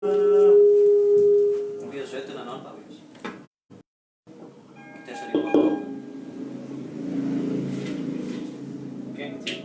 Biasa itu naon Pak Wius. Kita sering ngomong. Oke.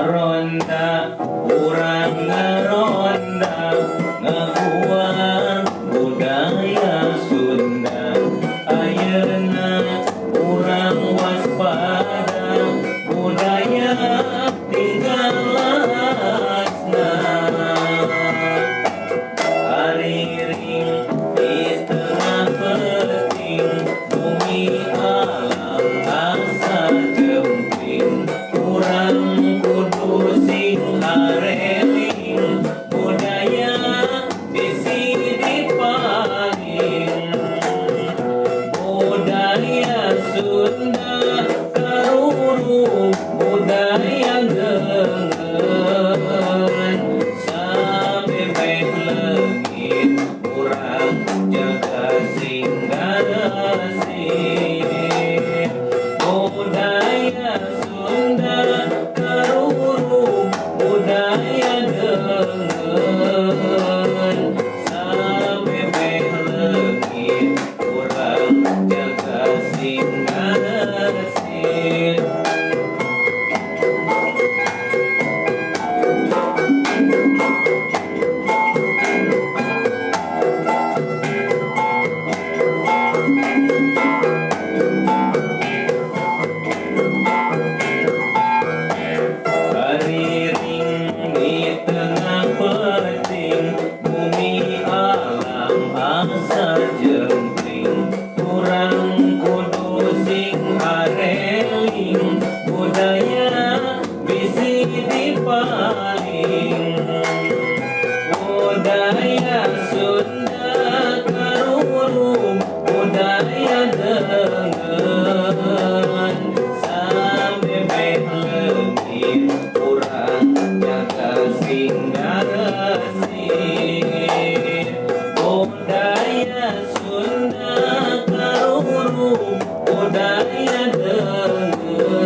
Ronda, urang ngeronda, ngaguar budaya Sunda. Ayeuna urang waspada, budaya tinggal lasna. Hariring di tengah peting, bumi alam asa jemping. Urang kudu sing hareling, budaya bisi dipaling. Budaya Sunda karuru, budaya geungeun. Samemeh leungit urang jaga singgarasih. Budaya Sunda karuru, budaya geungeun. Samemeh leungit urang jaga singgarasih. Hariring di tengah peting, bumi alam asa jempling. Urang kudu sing hareling, budaya bisi dipaling. Budaya Sunda karuru, budaya geungeun. Samemeh leungit urang jaga singgarasih. Budaya Sunda karuru, budaya geungeun.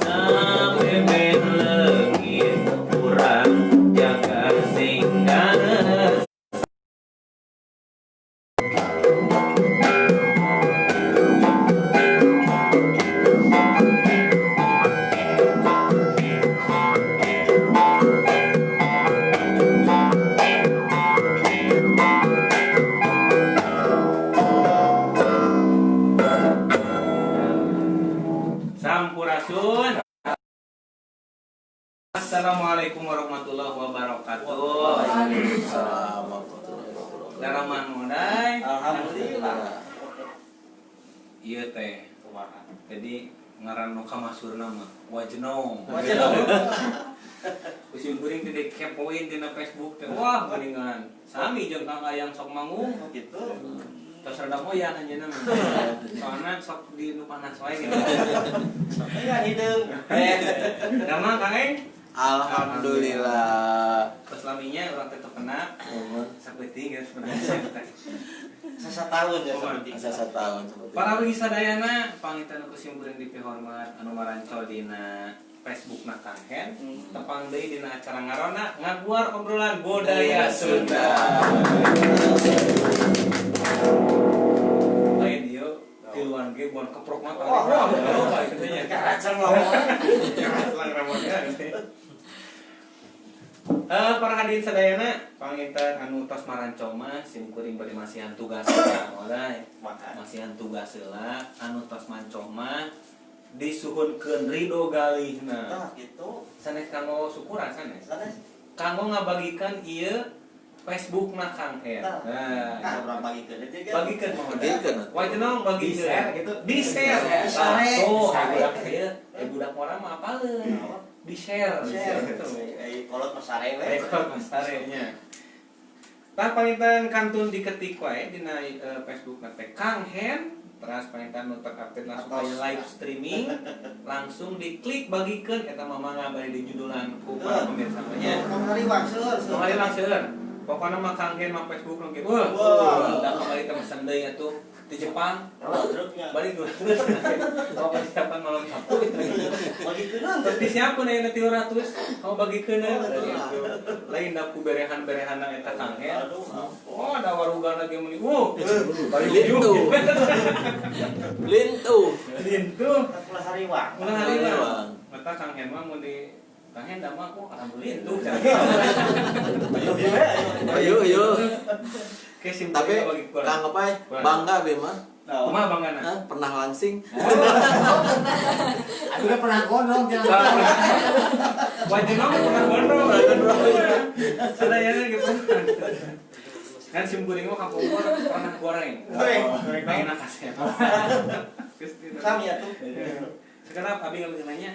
Samemeh leungit urang jaga singgarasih. Sampurasun. Assalamualaikum warahmatullahi wabarakatuh. Waalaikumsalam warahmatullahi wabarakatuh. Daraman modai. Alhamdulillah. Ieu teh kumaha? Jadi ngaran nu kamasurna mah Wajnong. Usim kuring teh dikepoin dina Facebook teh. Wah, geuningan. Sami jeung Kang Ayang sok manggung. Gitu. Tos rada moyan anjeunna mah. Soalna sok di nu panas wae gitu. Iya hideung. Damang Kang Eng? Alhamdulillah. Pas laminya urang teh terkena saeuting geus pernah. Sasa tahun ya seperti sasa tahun seperti. Para abdi sadayana pangitan nu kusimkuring dipihormat anu marancol dina Facebook na Kang Hen, tepang deui dina acara ngarona ngaguar obrolan budaya Sunda. Lain ieu tiluan ge buan keprok mah kali. Wah, kitu nya. Karacang lawan. Selang ramonnya. Para hadirin sadayana panginten anu tos marancol mah simkuring bari masihan tugas heula modai. Masihan tugas heula anu tos mancong mah disuhunkeun ridho galihna. Tah gitu. Sanes kanggo syukuran sanes. Sanes. Kanggo ngabagikeun ieu Facebook na Kang Her. Nah, urang bagikeun teh ge. Bagikeun mah Bagikeun. Wajenong bagikeun. Di-share gitu. Di-share. Di-share. Tuh, budak ieu, budak orang mah apaleun. Di-share. Share Gitu. kolot masare we. Rekod masarenya. Tah panginten kantun diketik wae dina Facebook teh Kang Hen teras pangintan nu terupdate langsung aya live streaming langsung diklik bagikeun eta mah mangga bari di judulan ku para pemirsa nya. Hari wangseur. Kembali langsung. Pokoknya mah Kang Hen mah Facebook lagi. Wah. Udah kembali teman sendiri atuh di Jepang. Balik dulu. Kalau persiapan malam Sabtu. Bagikeun Terus disiapkeun aya 300. Kamu bagikeun gitu. Lain da ku berehan-berehan eta Kang Hen. Oh, ada warugana ge meuni. Lintu. Lintu. Lintu. Mulai hari wang. Ulah hari mah. Eta Kang Hen mah mun di Kang Hen da mah kok alhamdulillah lintu. Ayo. Kesim Tapi Kang apa ya? Bangga Bima. Kumaha banggana? Hah? Pernah langsing. Aku udah pernah gondong jangan. Wajib kamu pernah gondrong. Sadayana gitu. Kan sim kuring mah kampung gua pernah goreng. Goreng. Main akasnya. Kami ya tuh. Sekarang abi nggak bisa nanya.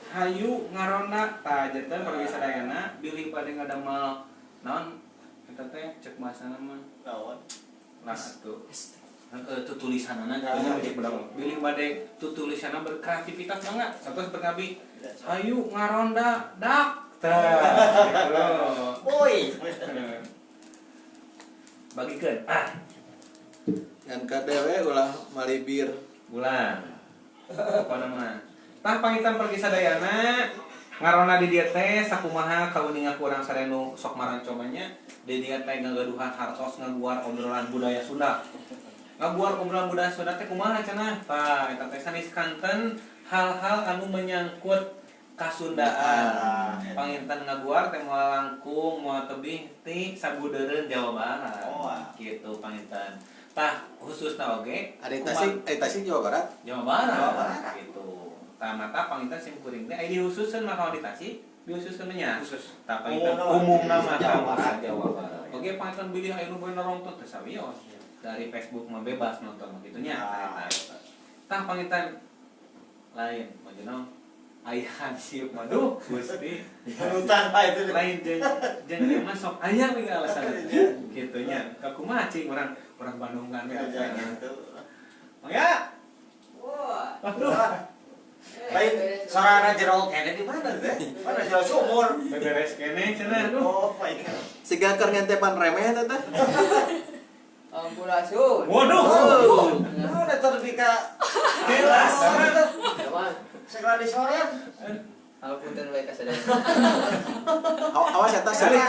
Hayu ngaronda ta janten kalau bisa sadayana bilih pada ngadamel naon eta teh cek bahasana mah. Naon? Nah atuh. Itu tulisanana nya cek bedang. Bilih bade tulisanana berkreativitas banget. Satu seperti abi. Hayu ngaronda dak. Tah. Boy. Bagikeun. Ngan kadewe ulah malibir. Bulan. Apa nama? Tah pangitan pergi sadayana ngarona di dieu teh sakumaha kauninga kurang sarenu sok marancomanya di dieu teh ngagaduhan hartos ngaguar obrolan budaya Sunda. Ngaguar obrolan budaya Sunda teh kumaha cenah? Tah eta teh sanes kanten hal-hal anu menyangkut kasundaan. Panginten ngaguar teh moal langkung, moal tebih ti sabudeureun Jawa Barat. Gitu panginten. Tah khususna oge Ari Tasik Jawa Barat. Jawa Barat gitu. Tah mata panginten sim kuring teh aya dihususkeun mah kalau di Tasik, dihususkeun nya. Khusus. Tah panginten umumna mah Jawa Barat. Jawa Barat. Oge panginten bilih aya nu bener nonton teh sawios. Dari Facebook mah bebas nonton gitu nya. Tah panginten lain mah jenong aya hansip mah duh Gusti. Panutan itu. Lain jeung ieu mah sok aya we alasan kitu nya. Kakumaha cing urang Bandung kan ya. Mangga. Wah. Aduh. Lain sarana jero kene di mana teh? Mana jero sumur. Beberes kene cenah aduh. Oh, baik. Siga keur ngentepan remeh eta teh. Ampulasun. Waduh. Oh, udah terbika. Jelas. Jaman. Segala di sore. Alpunten wae kasadaya. Awas eta Kali.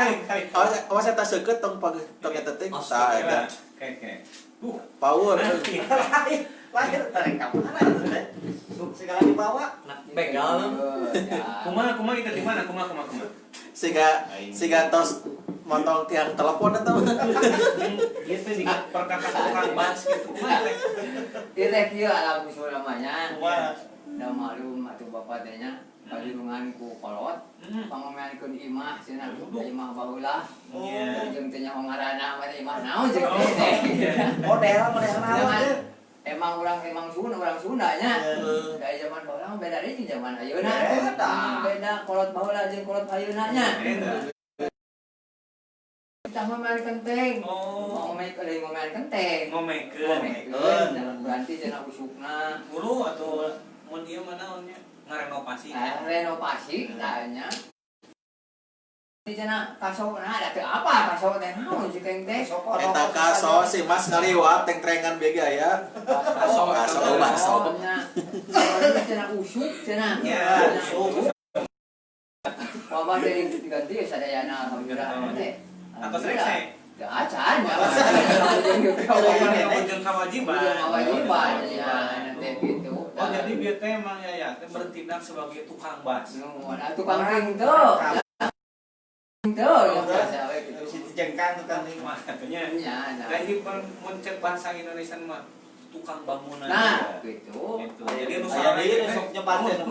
awas eta seukeut tong eta teh. Tah eta. Oke. Power. Lahir tarik ka mana itu teh? Segala dibawa. Begal. Ya. Kumaha itu di mana? Kumaha. Siga tos motong tiang telepon eta mah. Gitu di perkakas tukang bas gitu. Kumaha teh? Direk ieu alam usul namanya. Kumaha? Da malum atuh bapak teh nya kalirungan ku kolot. Pangomeankeun imah cenah imah baheula. Iya. Jeung teh nya ngaranna mah imah naon jeung teh. Model naon teh? Emang orang Sunda nya. Dari zaman baheula beda deui jeung zaman ayeuna. Beda kolot baheula jeung kolot ayeuna nya. Kita ngomean kenteng. Ngomean kenteng. Ngomekeun. Berarti cenah usukna. Guru atau mun ieu mah naonnya? Ngarenovasi. Renovasi tanya. Ini cenah kaso ada teu apa kaso teh naon sih keng teh? Eta kaso si Mas ngaliwat tengtrengan bege aya. Kaso. Ini cenah usuk cenah. Ya, usuk. Wabah dari diganti sadayana alhamdulillah teh. Atau sering. Teu acan ya. Jeung kawajiban. Kewajiban ya nanti gitu. Oh, jadi bieu teh emang ya bertindak sebagai tukang bas. Nah, tukang ring tuh. Tuh, yang biasa we gitu. Si jengkang tukang ring. Mah katanya. Iya, nah. Jadi mun cek bahasa Indonesia mah tukang bangunan. Nah, gitu. Gitu. Jadi nu Aya deui sok nyebat teh.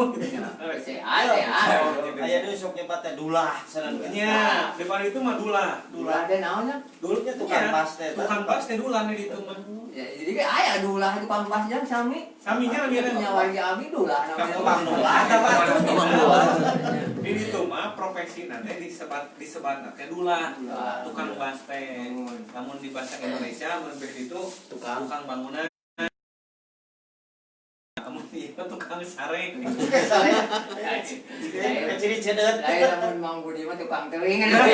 Ada ya. Aya deui sok nyebat teh dulah cenah. Nya, di depan itu mah dulah. Dulah teh naonnya? Dulunya tukang pas teh. Tukang bas teh dulah di ditu mah. Ya, jadi kayak aya dulah itu pampas jang sami. Saminya lebih Nya warga abi dulah namanya. Tukang dulah apa? Tukang dulah. Di ditu mah profesi nanti disebat teh dulah. Dulah. Tukang bas teh. Namun di bahasa Indonesia mun itu tukang bangunan. Amun ieu tukang sare. Ciri cedet. Lain namun Mang Budi mah tukang teuing. Nah,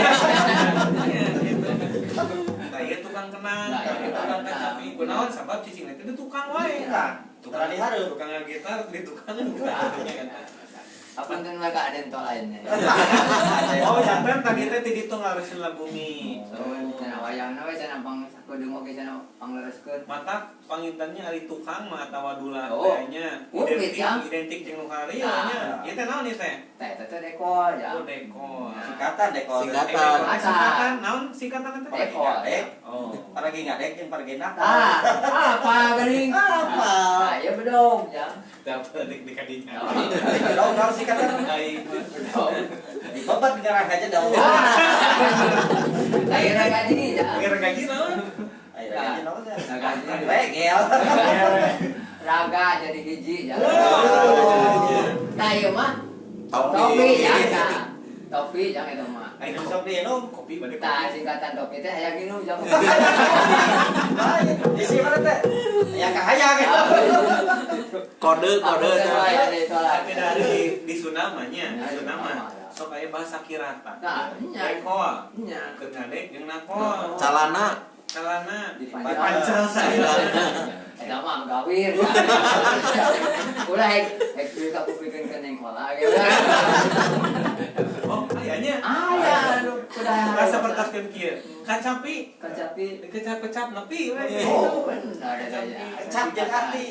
ieu tukang kenang, Nah, iya, tukang kenang. kacapi. Kunaon sabab cicing teh tukang wae. Tukang Terani tukang gitar di tukang. Apa tuh mereka ada yang lainnya? Oh, jantan tadi teh ti ditu ngareskeun bumi. Cenah wayangna we cenah pang kudu ngoge cenah panglereskeun. Mata pangintannya ari tukang mah atawa dulah Oh. nya. Upit, ya. Identik jeung nu kari Nah. nya. Ieu teh naon ieu teh? Teh teh dekor ya. Oh, dekor. Singkatan dekor. Singkatan. Singkatan, naon singkatan teh? Dekor. Oh. Paragi ngadek jeung paragi nak. Apa geuning? Apa? Nah, ya bedong ya. Dapat dik dikadinya. Dong singkatan. Ai Bedong. Dibabat ngarah aja dong. Akhirnya gaji ya. kira gaji naon? Ayo aja naon ya. Gaji. Wegel. Raga jadi hiji ya. Nah, ieu mah Topi. topi ya. Nah, topi yang itu mah. Ayo sok minum. Kopi bade Nah, kopi. singkatan topi teh aya ginu jam. Isi mana teh? Ya kahayang ya. Kode Tapi dari di Sunamanya, Ya, di Sunama. Sunama, ya. Sok aya bahasa kirata. Nah, nya. Dekor. Nya. Keur ngadek jeung nakol. calana Calana Dipanjang. dipancel saya. Eta mah gawir. Ulah hek ka kupikeun ke neng kola ge. Oh, ayanya. Aya nu kuda. Rasa bertaskeun kieu. Kacapi. Kacapi. Kecap-kecap nepi we. Oh, benar eta ya. Cap jeung hati.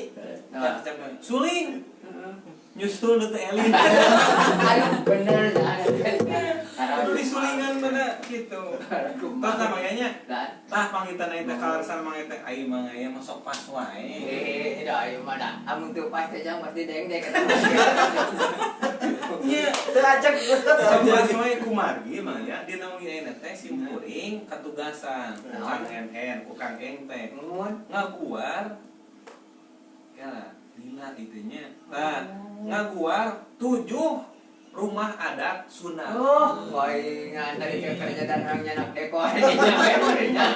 Nah, Kecap. Suling. Nyusul nu teu elin. ayo bener ya. Kudu disulingan mana gitu. Terus namanya Dan tah pangitan eta kalarsan mang eta ai mah aya mah sok pas wae. da ayo mah da. Amun teu pas teh jang pasti deng-deng. Nya Teu ajak. sok pas wae kumargi mah ya dina wilayah teh simkuring katugasan Kang Enen ku Kang Eng teh Mun ngaguar ya lila itunya. Nah, ngaguar 7 rumah adat Sunda. oh, boy ngantri ke kerja dan orang nyanak dekor ini memorinya.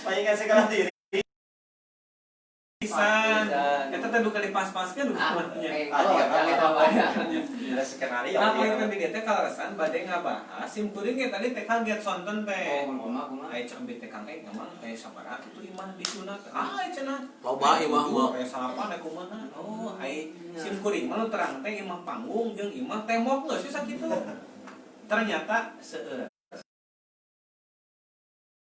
Palingan segala diri. Pisan. Eta teh duka dipas-paskeun rumahnya. Oh, yang itu banyak. Ada skenario. Nah, paling tadi dia teh kalaresan bade ngabahas simkuring ge tadi teh kaget sonten teh. Oh, kumaha. Aya cambit teh Kang Eng emang aya sabaraha kitu imah di Sunda teh. Ah, cenah. loba imah mah Aya salapan aya kumaha. Oh, aya simkuring mah nu terang teh imah panggung jeung imah tembok geus sih sakitu. Ternyata seueur.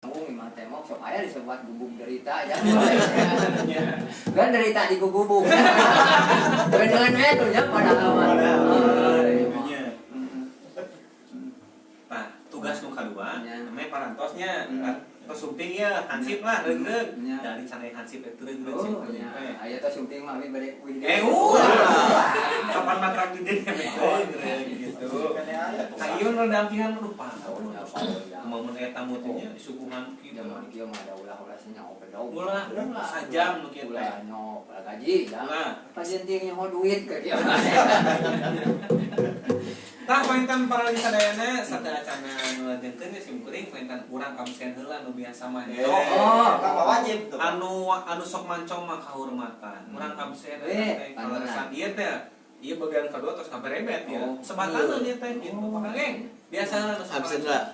Imah temok sok aya disebut gubuk derita aja. Kan derita di gubuk. Beneran we tuh nya padahal mah. Nah, tugas nu kadua Ya. namanya parantosnya. Tos sumping ya, hansip lah, reug-reug. Ya. Dari canai hansip itu reug-reug Oh, simkuring nya. teh. Aya teh syuting mah we bade kuy. Kapan matrak di dia gitu. Hayun rendampihan lupa. Momen eta mutunya disuguhan kitu. Zaman kieu mah ada ulah-ulah senyawa bedog. Ulah sajam nu kieu teh. Ulah nyok gaji ya. Ulah. Pajenting nyaho duit ke kieu. Tah pointan para sadayana sadayana nu lajengkeun geus simkuring pointan urang absen heula nu biasa manco. Oh, Kan wajib tuh. Anu sok mancong mah kahormatan. Urang absen teh kalaresan ieu teh ieu bagian kedua terus kaberebet ya. Oh. Sebatan ieu teh gitu. Pakang biasa absen lah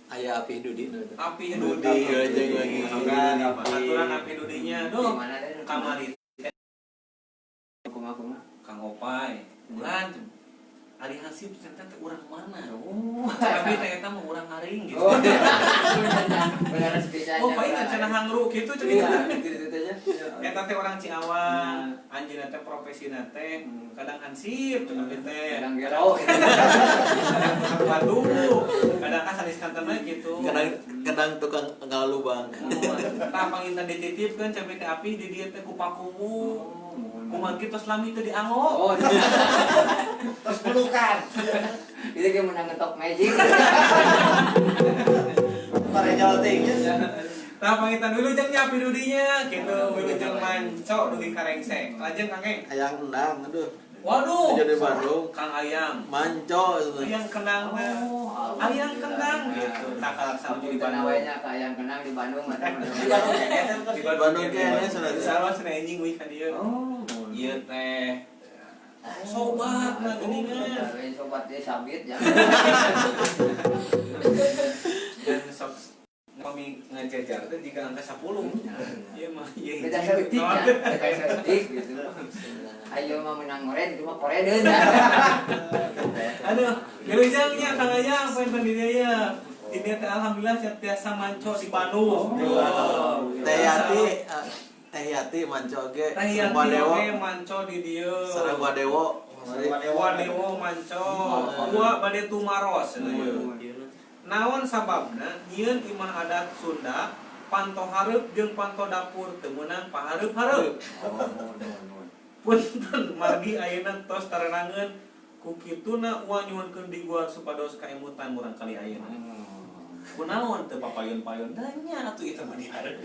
aya api dudi Api Dudi Dudi jeung lagi aturan Api Dudinya duh Mana teh? kamari Kumaha? Kang Opai bulan ari hansip ternyata teh urang mana Oh. tapi ternyata mah urang haring gitu Oh. Benar spesialnya. oh paling cenah hangru kitu Iya, cenah gitu teh. eta teh urang Ciawang anjeunna teh profesina teh kadang hansip cenah teh Kadang gero. kadang Bandung kadang sanis kantor mah gitu kadang tukang ngalubang tah panginten dititipkeun cabe teh api di dieu teh ku pakumu kumaha kitu selami teh dianggo Oh. Terus pelukan. Itu kayak menang ngetok magic. Para joltingnya. tah panginten dulu jeung Api Dudinya kitu wilujeng manco dugi karengsek lajeng Kang Eng hayang endang aduh waduh jadi Bandung Kang Ayam manco ayang kendang ayang kendang gitu tak kalaksan di Bandung Nawainya kayak kenang di Bandung Di Bandung kayaknya di Bandung kayaknya salah cenah anjing we ka dieu Oh. ieu teh sobat nah geningan. Sobat dia sabit ya. Dan sok kami ngajajar teh jika angka 10. Ieu mah ieu Beda setik ya. Beda setik gitu. Ayo mah menang ngoren itu mah koredeun ya. Aduh, gerejangnya Kang Ayang poin pendidinya. Ini teh alhamdulillah tiasa manco di Bandung. Teh Yati manco ge Teh Yati oge manco di dieu. sareng Wadewo. Wadewo manco. Gua bade tumaros. Naon sababna nyieun imah adat Sunda panto hareup jeung panto dapur teu meunang pahareup-hareup. Punten margi ayeuna tos tarenangeun ku kituna uang nyuwunkeun di gua supados kaemutan murang kali ayeuna. Kunaon teu papayeun-payeun nya atuh eta mah dihareup.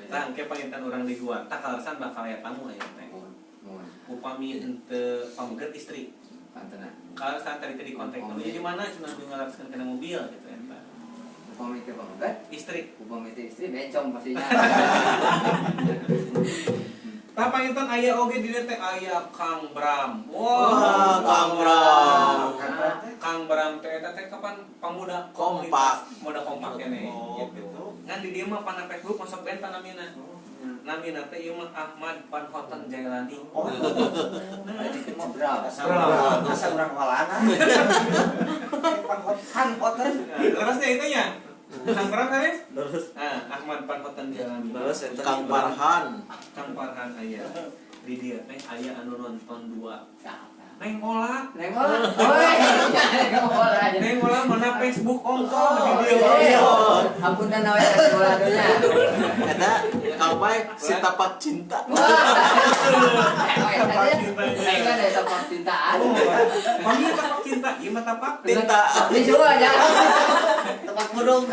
Tah engke pangintan urang di gua, tah kalasan bakal aya tamu aya teh. Upami henteu pameget istri. Pantenan. Kalasan tadi di kontak dulu di mana cenah ngalaksanakeun kana mobil gitu eta. Upami teh banget. Istri. Upami teh istri bencong pastinya. Tah panginten aya oge di dieu teh aya Kang Bram. Wah, Kang Bram. Kang Bram teh eta teh kapan pemuda Kompak. Pemuda kompak keneh gitu. Ngan di dieu mah pana Facebook masuk benta namina. Namina teh ieu mah Ahmad Panhoten Jailani. Jadi itu mah berapa? Asa urang walana. Panhoten. Terusnya itu nya. Kang Bram kan? Terus. Ahmad Panhoten Jailani. Terus eta Kang Farhan. Kang Farhan aya. Di dieu teh aya anu nonton 2. Neng Ola. Neng Ola. Oi, Neng Ola. Neng Ola mana Facebook ongkong di dieu. Ampun dan nawe Neng Ola dunya. Eta Kang Pai si tapak cinta. Tapak cinta. Neng ada tapak cintaan. Mami tapak cinta, ieu mah tapak Tinta. Bisu aja. Tapak mudung.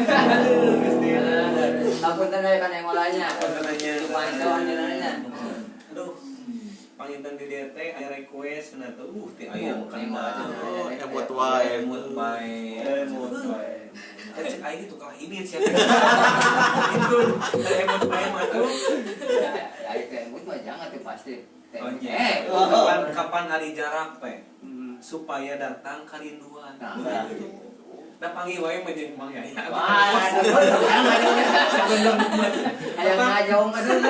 Ampun dan nawe Neng Olanya. Kontennya. Cuma itu anjeunna. Aduh. Panginten di dieu teh aya request cenah teh ti aya kana. Emot wae. Emot wae. Cek aing itu kalah ini sih. Itu emot wae mah tuh. Ayo teh emut mah jangan tuh pasti. Oh Eh, kapan hari jarak teh supaya datang karinduan. Da panggil wae mah jeung Mang Yaya. wah, aya ngajong aduh.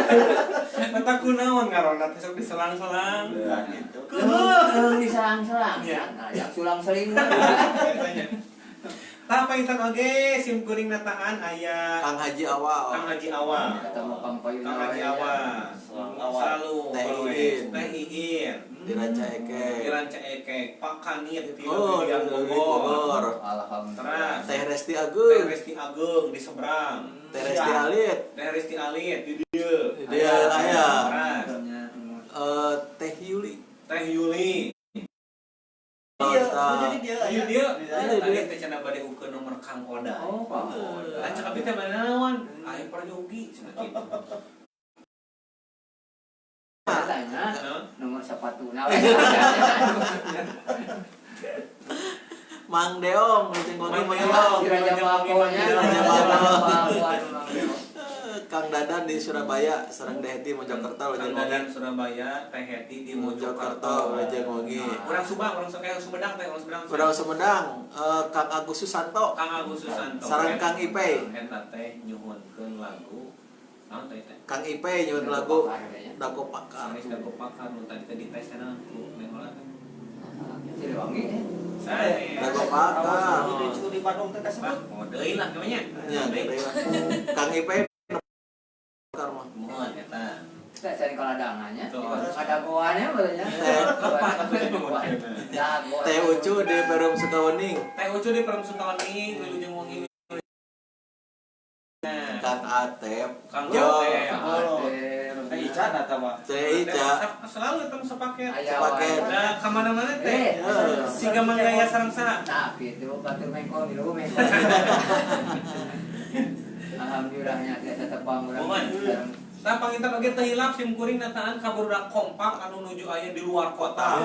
Eta kunaon ngarona teh sok diselang-selang. Gitu. Keung diselang-selang. Nah, yang sulang seling. Tah panginten oge sim kuring nataan aya Kang Haji Awal. Kang Haji Awal. Ketemu Kang Payun. Kang Haji Awal. Selalu Teh always. Iin. Teh Iin. Diranca Eke. Diranca Eke. Pak Kanit di Oh, Yang di Bogor. Bogor. Alhamdulillah. Teh Resti Teh Agung. Resti Agung di seberang. Teh Resti Alit. Teh Resti Alit di dieu. Dia aya. Teras. Teh Yuli. Teh Yuli. Iya, Tah. jadi dia. Ayo dia. Ayo Tadi dia. teh cenah bade ukeun nomor Kang Oda. Oh, Pak Oda. Lanceuk abi teh bade naon? Aya peryogi cenah kitu. Tanya nomor sepatu nawe. Mang Deong, jeung Mang Mang Deong. Deong. Si Raja Bakonya. Raja Bako. Kang Dadan di Surabaya, sareng Deheti Mojokerto Kang jeung Dadan Mogi. Surabaya, Teh Heti di Mojokerto Mojokerto. jeung Mogi. Urang Subang, urang Sumedang teh, urang Sumedang. Urang Sumedang, Kang Agus Susanto, Kang Agus Susanto. sareng Kang Ipe. Eta teh nyuhunkeun lagu. Naon teh teh? Kang Ipe nyuhun lagu Dago Pakar. Sanes dago pakar nu tadi teh ditesna ku Neng Ola teh. Siliwangi. Sanes. Dago Pakar. Di Bandung teh kasebut. Bah, mau deui lah namanya. Ya, Kang Ipe Pakar mah. Mohon eta. Kita cari kaladangannya. Tuh. Ada goannya katanya. Tepat atuh teh penguncian. Jago. Teh Ucu di Perum Sukawening. Teh Ucu di Perum Sutaweni, Wilujeng Wangi. Kang Atep. Kang Jo. Atep. Teh Ican eta mah. Teh Ica. Selalu ketemu sepaket. Sepaket. Nah, kemana-mana teh. Eh. Siga manggaya sareng saha. Tapi itu batur mengkol dulu mengkol. Alhamdulillahnya tiasa tepang urang. Mohon. Tah panginten oge teu hilap sim kuring nataan ka budak kompak anu nuju aya di luar kota.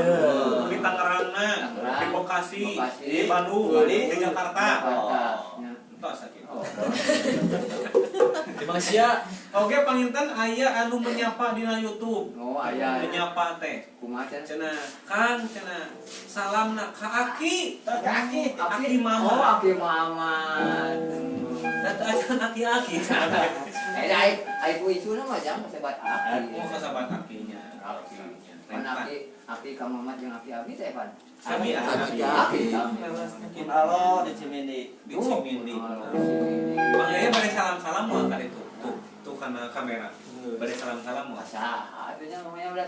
Di Tangerangna, di Bekasi, di Bandung, di Jakarta. Jakarta. Tos sakitu. Oh. Terima kasih ya. Oke panginten aya anu menyapa dina YouTube. Oh, aya. Menyapa teh. Kumaha cenah? Cenah Kang cenah salamna ka Aki. Aki Oh, mama. Aki Mamat. Data acan aki-aki. Ai ku isuna mah jang sebat Aki. Oh kasabat akinya. Pan Aki ka Mamat jeung Aki Abi teh pan. Sami Aki. Halo di Cimindi. di Cimindi. Bang Yaya bade salam-salam moal ka ditu. Tuh kana kamera. Bade salam-salam moal. Saha atunya namanya udah.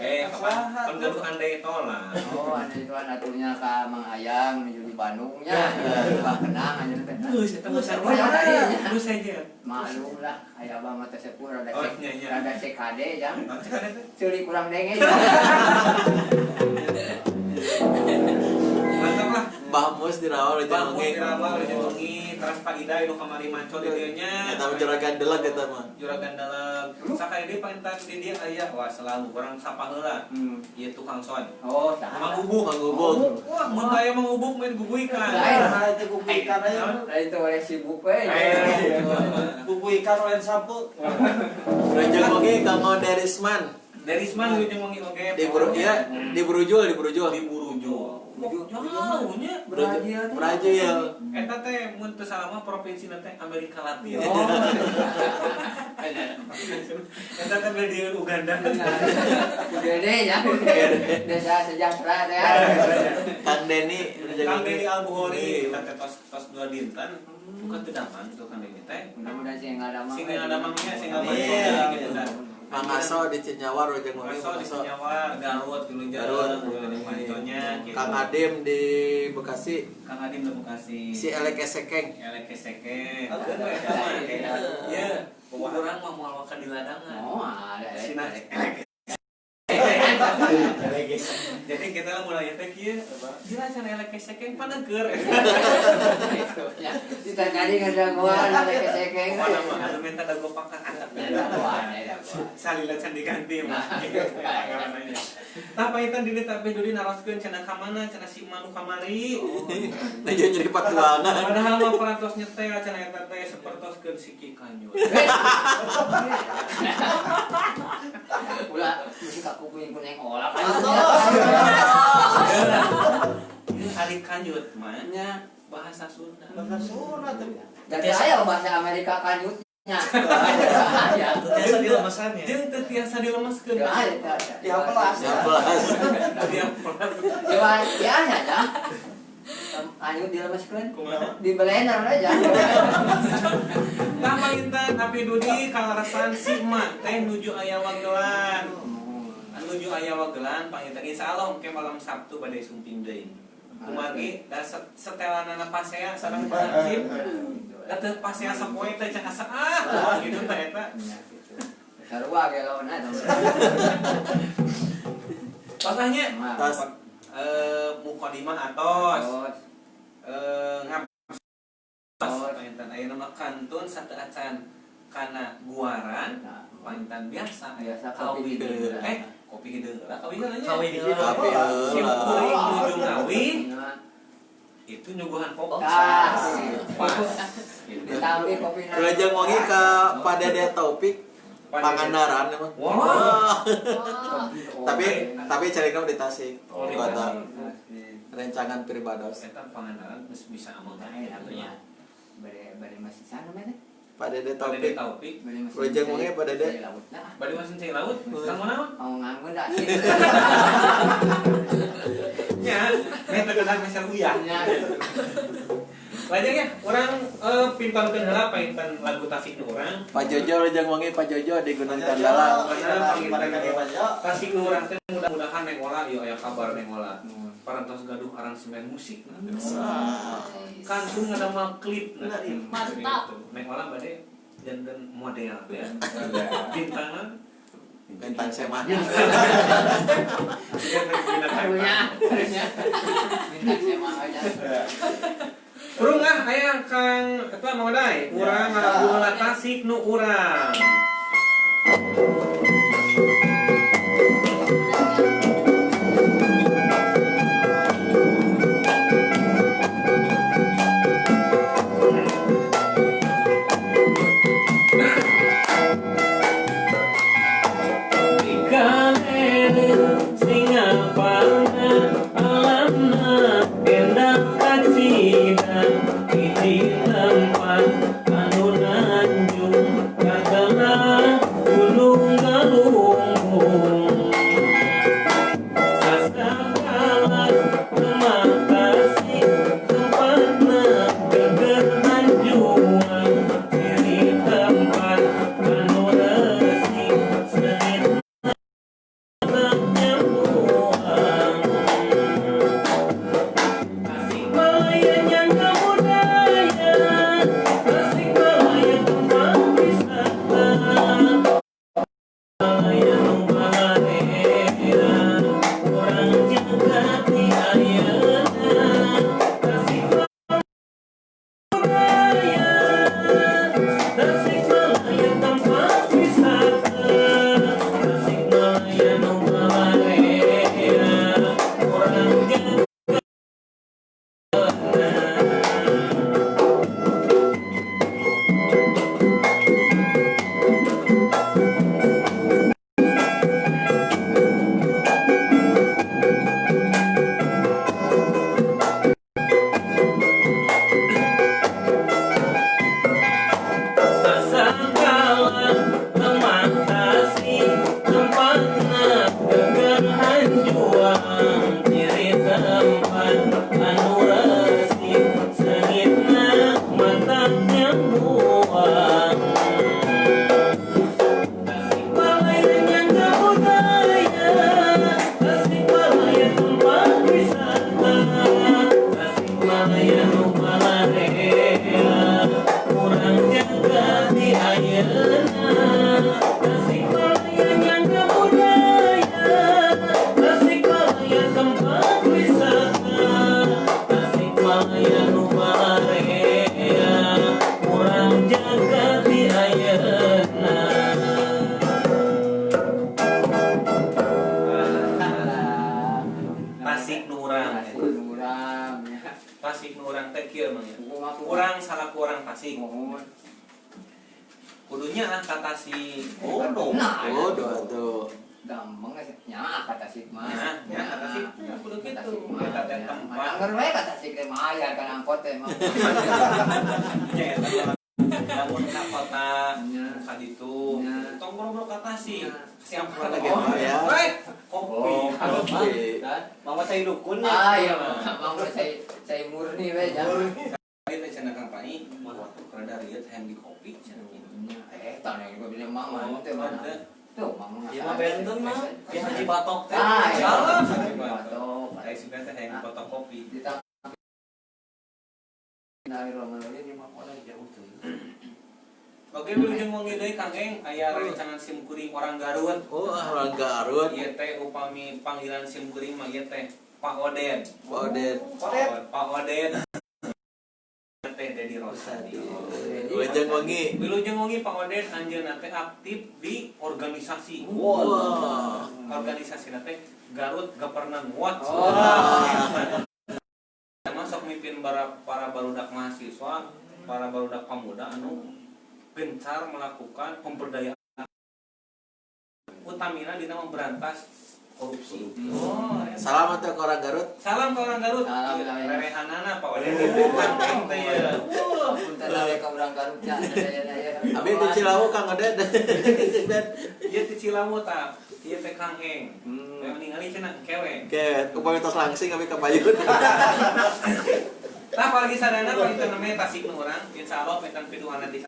Kan gaduh andai tola. Oh, ada itu atunya ka Mang Ayang menuju di Bandungnya. Bang kenang aja teh. Terus saja. Maklum lah, aya abah mah teh sepuh rada Oh, iya, iya. rada CKD jang. Nanti kan itu. Ceulik kurang denge. Mantap lah. Mbah Mus dirawal di Bang Jangge. Dirawal Jemongi, teras Pak Ida itu kamari manco di dieu nya. Eta mah juragan delag eta mah. Juragan dalam sakaya deui paintan di dia aya wah selalu orang sapa heula. Ieu tukang son. Oh, Mang saha. Ubuk, Wah, mun aya Mang Ubuk main guguy kan. Nah, itu kuku ikan aja. Lain teh oleh sibuk we. Kuku ikan oleh sapu. Rajang oge ka Moderisman. Dari Isman lu Jemongi oge. Di Buru ya, di Burujul. Di Burujo. Jauhnya. Brazil. Eta teh mun teu salah mah provinsi teh Amerika Latin. Oh. Eta teh di Uganda. Gede ya. Desa sejahtera teh. Kang Deni Kang Deni Al-Bukhari kita teh tos 2 dinten. Bukan teu daman itu Kang Deni teh. Mudah-mudahan sih enggak ada mah. Sing ada mangnya sing apa gitu dah. Mangaso di Cinyawar Rajang oge Maso di Mangaso. Senyawar, Garut dulu Garut. di Manconya gitu. Kang Adim di Bekasi. Kang Adim di Bekasi. Si Elek Esekeng. Elek Keseke. Halo. Iya, urang mah moal ka di ladangan. Oh, ada. Sina jadi kita mulai teh kieu gila can elek kesekeng paneukeur Kita tadi ngada gua ada kesekeng. mana mah anu minta dago pakan salila can diganti mah tah paitan diri tapi duri naroskeun cenah ka mana cenah si manu kamari Najo nyeripat tuangan. padahal mah parantos nyetel cenah eta teh sapertoskeun siki kanyu Ulah mesti kaku punya kuning olah kan. ini hari kanjut mah bahasa Sunda Bahasa Sunda tuh. Jadi saya bahasa Amerika kanjutnya. Ya. Biasa dilemesannya. jeung teu tiasa dilemeskeun Ya ada. Ya pelas. Ya pelas. dia pelan Coba ya aja. Kanjut dilemeskeun. kumaha Di blender aja. Tah panginten api dudi kalarasan si emak teh nuju aya wagelan. Nuju aya wagelan panginten insyaallah engke malam Sabtu bade sumping deui. Kumagi da setelanana pasea sareng Hakim. Da teu pasea sapoe teh can asa gitu teh eta. Sarua ge lawanna. Pasahnya Tas. mukadimah atos. Terus Ngapos panginten aya nama kantun sateu acan kana guaran panginten biasa biasa kawi kopi deuleu gitu. kopi deuleu kawi deuleu Kawi deuleu. Tapi si kuring nuju ngawi Nah, itu nyuguhan pokok pas. Ditambi kopi Rajang oge ka Padede Taufik Pangandaran emang. Wah. Tapi carina di Tasik. Oh, di Kota Tasik. rencangan Pribados. Eta Pangandaran geus bisa amal Nah, atunya Bade masih sana mana? Padede Padede Taufik. Taufik Bade masih. Rojang mungkin Padede. Laut nah. bade masin cai laut kang mana Mau nganggo dah sih. nya meta kenal mesel uyah Ya. lajang ya orang pintalkeun heula painten lagu Tasik nu urang Pak Jojo Rojang wangi Pak Jojo di Gunung Tandalang. Tasik nu urang teh mudah-mudahan neng olah ieu aya kabar neng olah parantos gaduh aransemen musik kantun ngadamal klip Mantap. neng olah bade dan model ya bintangan Bintang Sema. Harusnya. Minta sama aja. Urang aya Kang eta modai urang ngaragulah Tasik nu urang tasik nu urang teh kieu mah. Kumaha Urang salaku urang tasik. mohon. Kudunya ka tasik. Nah, Tuh. gampang nya kata sih mah. Ya, kata tasik. Ya kudu kitu. Eta teh tempat. Angger we kata sih teh mah aya kan angkot teh mah. Nya eta lamun ka kota Ya. ka ditu. Ya. Tong boro-boro ka tasik. Ya. Siapa Lagi lagi? apa ya? Weh, kopi. Kopi. Mama cai dukun ya. Ah iya mah saya murni we jangan. Kita cenah kampanye, waktu kada riet hand di kopi cenah gitu. Tanah ini gua bilang mama teh mana. Tuh mama. Iya mah benten mah. Di Haji Batok teh. Ah iya. Salah. Batok. Saya sih teh hand di fotokopi. Kita dari Ramadan ini mah orang jauh tuh. Oke, wilujeng wengi deui Kang Eng aya rancangan sim kuring orang Garut. Oh, orang Garut. Ieu teh upami panggilan sim kuring mah ieu teh Pak Oden. Pak Oden. Pak Oden. Teh Dedi Rosadi. Wilujeng wengi. Wilujeng wengi Pak Oden anjeunna teh aktif di organisasi. Wah. Organisasi teh Garut Governance Watch. Masuk mimpin para barudak mahasiswa, para barudak pemuda anu gencar melakukan pemberdayaan utamina dina memberantas korupsi. Salam untuk orang Garut. Salam ke orang Garut. Salam, Ieu salam. rerehanana Pak Oden Kang teh ya. Punten we ka urang Garut nya. Abi di Cilawu Kang Oden. Ieu ti Cilawu tah. Ieu teh Kang Eng. Yang ningali cenah kewe. Oke, upami tos langsing kami ke Bayun. Tah apalagi sadana Pak itu namanya tasik nu urang. Insyaallah metan piduana di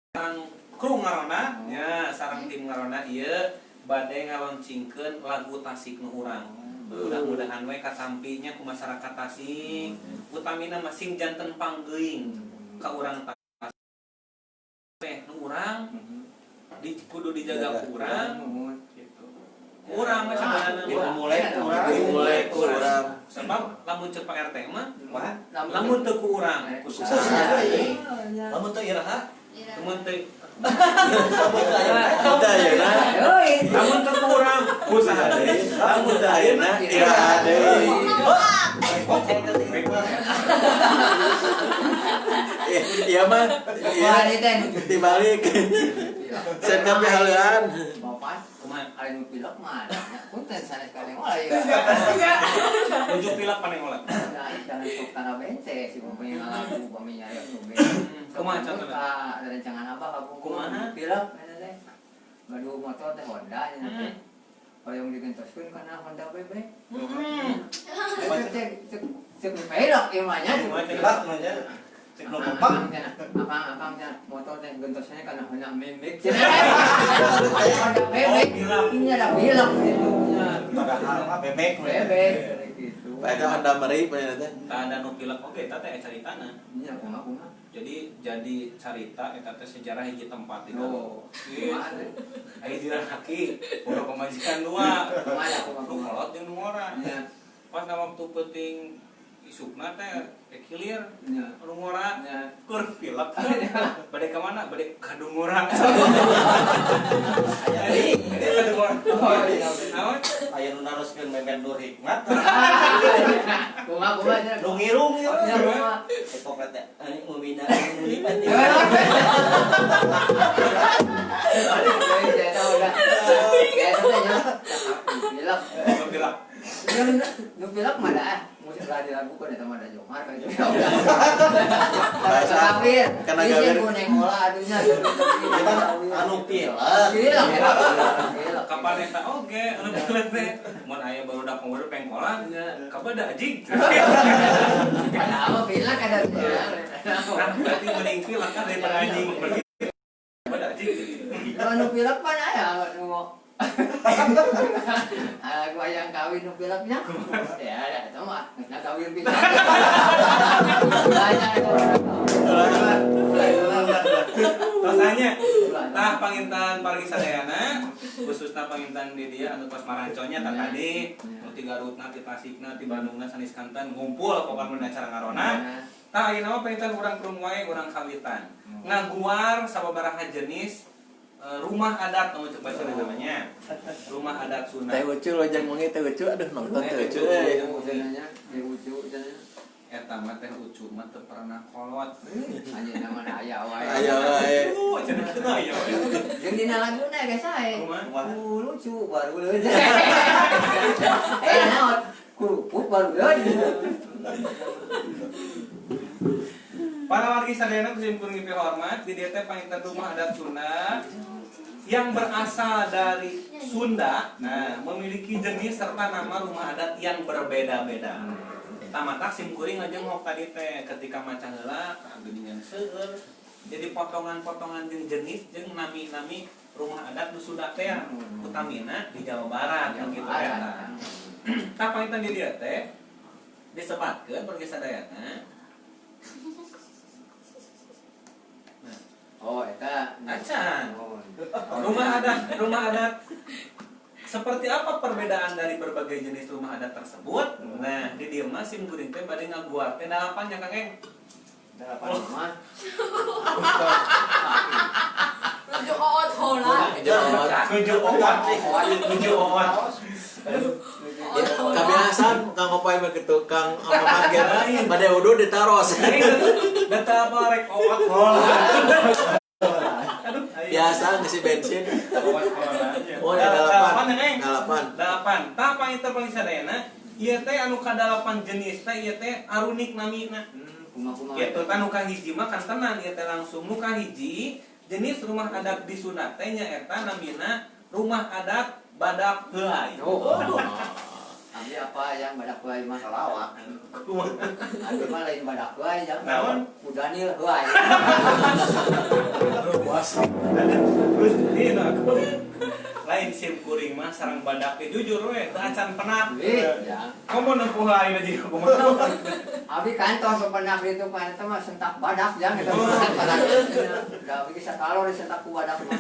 sareng kru ngarona ya sareng tim ngarona ieu bade ngaloncingkeun lagu tasik nu urang. Mudah-mudahan we katampinya ku masyarakat Tasik utamina masing janten panggeuing ka urang Tasik teh nu urang kudu dijaga ku urang gitu. Urang mah sebenarnya Dimulai ku urang. sebab lamun ceuk Pak RT mah Lamun lamun teu ku urang khusus Lamun teu iraha. lamun teu Kita ya na. lamun teu ku urang usaha deui Lamun teu ayeuna iraha deui. Iya mah. Iya. Wah ini teh Dibalik. Sen ka pihaluan. Bapak kumaha ari nu pilek mah punten sanes ka neng oleh nuju pilak panengolat jangan sok kana bente si pemain lagu pemain aya nu Kumaha contohna? ada rancangan apa kabung Kumaha? pilek eta teh ngadu motor teh Honda nya teh hoyong digentoskeun kana Honda BB eta teh cek pelok ieu mah nya Pilak mah nya. Cek nu kompak. Akang motor teh gentosnya kana Honda Memek Honda Memek ini ada pilek gitu nya Padahal mah bebek. bebek gitu Pak eta Honda Meri panjenengan teh. tah ada nu pilak oge eta teh caritana. nya kumaha Jadi carita eta teh sejarah hiji tempat di Oh, Garut. Aya dina haki, boga pamajikan dua. Nu kolot jeung nu ngora. Ya, Pas na waktu penting isukna teh kilir ya, nu ngora ya. keur pilek. Bade ka mana? Bade ka Dungora. Jadi ka Dungora. Naon? Aya nu naroskeun memen Nur Hikmat. Kumaha aja. Nu ngirung ieu. Ya, kumaha. Epok teh ani ngumina ini pati. Saya tahu dah. Saya tahu nya. Bilak. Nu pilek. Nu bilak mah dah. Musik radio lagu kan eta mah da Jomar ka itu. Bahasa Kafir. kana Ini gawir. ku neng olah adunya. Anu pilek. Bilak ya. Bilak. Kapan eta oge anu pilek teh. Mun aya barudak ngomong pengkolan, kabada anjing. Padahal mah bilak ada. Berarti mending pilek kan daripada anjing. Kabada anjing. Kalau nu pilak mah aya nu aku yang kawin nu pilaknya. Ya ada itu mah. Nah kawin pisan. Rasanya tah pangintan pargi sadayana khususna pangintan di dia anu tos maranconya tah tadi nu ti Garutna ti Tasikna ti Bandungna sanis kanten ngumpul pokokna mun acara ngarona tah ayeuna mah pangintan urang krung wae urang kawitan ngaguar sababaraha jenis rumah adat coba cari namanya. Rumah adat Sunda. Teh ucu lo jangan ngomongin teh ucu, aduh nonton teh ucu Eta mah teh ucu mah teu pernah kolot. Anjeunna mana aya wae. Aya wae. Cenah kena aya wae. Jeung dina laguna geus sae. Kumaha? Lucu baru leuh. Naon? Kurupuk baru leuh. Para wargi sadayana kusim kuring hormat, di dieu teh panginten rumah adat Sunda yang berasal dari Sunda, nah memiliki jenis serta nama rumah adat yang berbeda-beda. Tamatak sim kuring aja ngok tadi teh ketika maca heula geuningan seueur jadi potongan-potongan jeung jenis jeung nami-nami rumah adat di Sunda teh utamina di Jawa Barat yang gitu eta. Tah panginten di dieu teh disebatkeun wargi sadayana. Oh, eta Acan. Rumah adat seperti apa perbedaan dari berbagai jenis rumah adat tersebut? Nah, di dieu mah sim kuring teh bade ngaguar teh dalapan nya Kakek. dalapan mah. Lucu oot hola. Nuju owat. Kebiasaan kang opai mah kitu kang ama magen bade udu ditaros. Data apa rek owat hola. Aduh, Biasa ngisi bensin. owat hola. Oh, ada dalapan. Dalapan. Dalapan. Tah panginten paling sadayana ieu teh anu kadalapan jenis teh ieu teh arunik namina. Kumaha-kumaha. Gitu kan nu kahiji mah kan tenan ieu teh langsung nu kahiji jenis rumah adat di Sunda teh nyaeta namina rumah adat Badak Heulai. Oh. Abi apa yang badak wae mah lawak. Abi mah lain badak wae yang Naon? Udanil wae. Terus ieu aku lain sim kuring mah sareng badak teh jujur we teu acan penat. Ya. Komo nempuh ayeuna jadi kumaha. Abi kantor sepenak itu kan itu mah sentak badak jangan kita badak. Da abi bisa kalor sentak ku badak mah.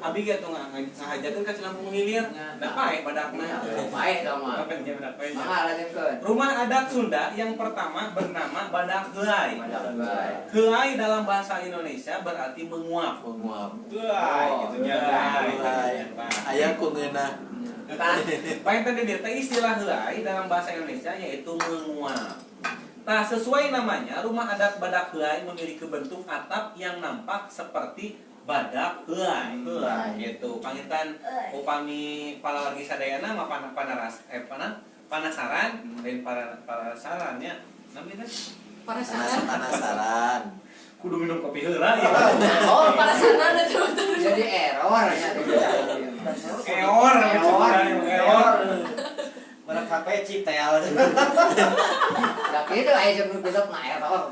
Abi ge tuh ngahajakeun ka Cilampung Hilir. Da pae badakna. Baik dong mah. Apa yang badak pae? Mangga lanjutkeun. Rumah adat Sunda yang pertama bernama Badak Heulai. Badak wae. Heulai dalam bahasa Indonesia berarti menguap. Menguap. Heulai gitu nya. Aya ku ngeunah. Tah, panginten di dieu teh istilah heulai dalam bahasa Indonesia yaitu menguap. Nah, sesuai namanya, rumah adat Badak Heulai memiliki bentuk atap yang nampak seperti badak heulai. Gitu. Panginten upami para wargi sadayana mah penasaran dan para sarannya namanya Para sana. Penasaran. kudu minum kopi heula ya. Oh, Para sana ada tuh. jadi error nya. Eor. Merek HP citel. Da kitu aya sebelum besok na error.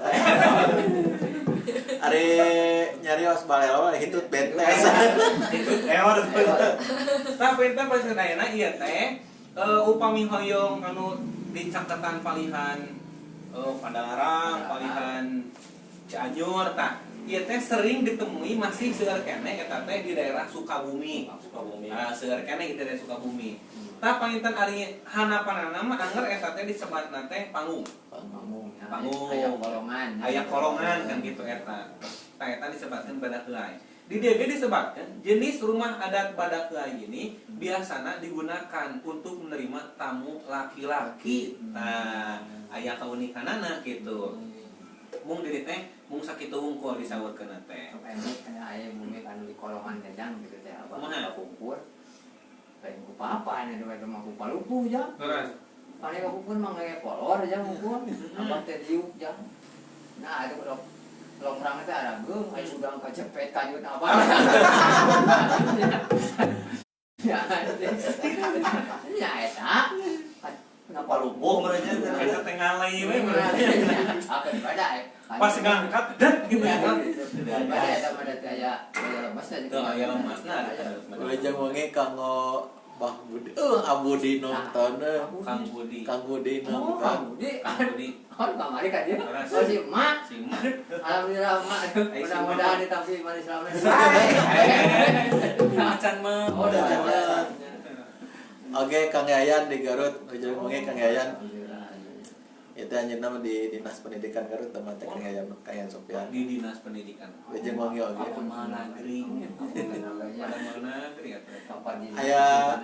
Ari nyarios balelo hitut bentes. Eor. Tapi teh pas sadayana ieu teh upami hoyong anu di Caketan Palihan Padalarang, Palihan Cianjur tah. Ieu teh sering ditemui masih seueur keneh eta teh di daerah Sukabumi. Nah, seueur keneh di daerah Sukabumi. Tah panginten ari hanapanana mah anger eta teh disebatna teh panggung. Panggung. Aya kolongan. Aya kolongan kan gitu eta. Tah eta disebatkeun Badak Heulai. Di dieu ge disebutkeun jenis rumah adat Badak Heulai ini biasana digunakan untuk menerima tamu laki-laki. Nah, aya kaunikanana gitu. Mung diri teh mung sakitu wungkul disaurkeun teh. Aya bumi anu di kolongan jajang gitu teh apa Kumaha? kumpul. Lain ku papa nya dua mah ku palupu jang. Terus Pane ka kumpul mah ngaya kolor jang kumpul. Abah teh diuk jang. Nah, itu udah lomprang teh ada geung aya udang kacepet kanjut apa. Ya, ya eta. Kenapa Lumpuh merenya. eta teh ngalai we Apa pada pas ngangkat dat gitu ya. pada eta mah teh aya lemas aja. Tuh aya lemasna. Lejang wangi kanggo Bah Budi. Abudi nonton. Kang Budi. Kang Budi Oh, nonton. Budi. Kang Budi. Oh, kamari ka dia. Oh, si Mak. Si Mak. Alhamdulillah Mak. Mudah-mudahan ditampi manis manis. Macan mah. Oh, udah. Oke, Kang Yayan di Garut. Lejang wangi Kang Yayan. Itu hanya nama di Dinas Pendidikan Garut teman cek kayak Sofian. Di dinas pendidikan. Bejeng wangi oge. Apa mana negeri? Pada mana negeri ya? Aya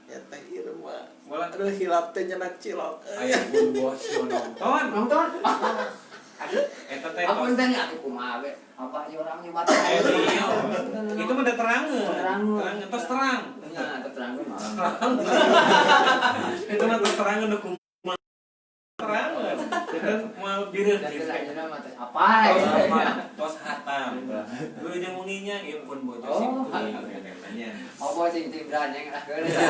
ya teh ieu mah. Aduh hilap teh nyenak cilok. Aya bun bos yo nonton. Aduh, Eta teh apa entenya aku kumaha we? Apa ieu orang nyebat? itu mah terangeun. Terus terang. Nah, terangkeun mah. Itu mah terangeun nu kumaha. Terangeun. Itu mau bireun Dan gitu. ayeuna mah teh apa? Tos hatam. Dulu jeung munginya ieu pun bojo Oh, katanya. Apa sing tibran yang lah geus ya.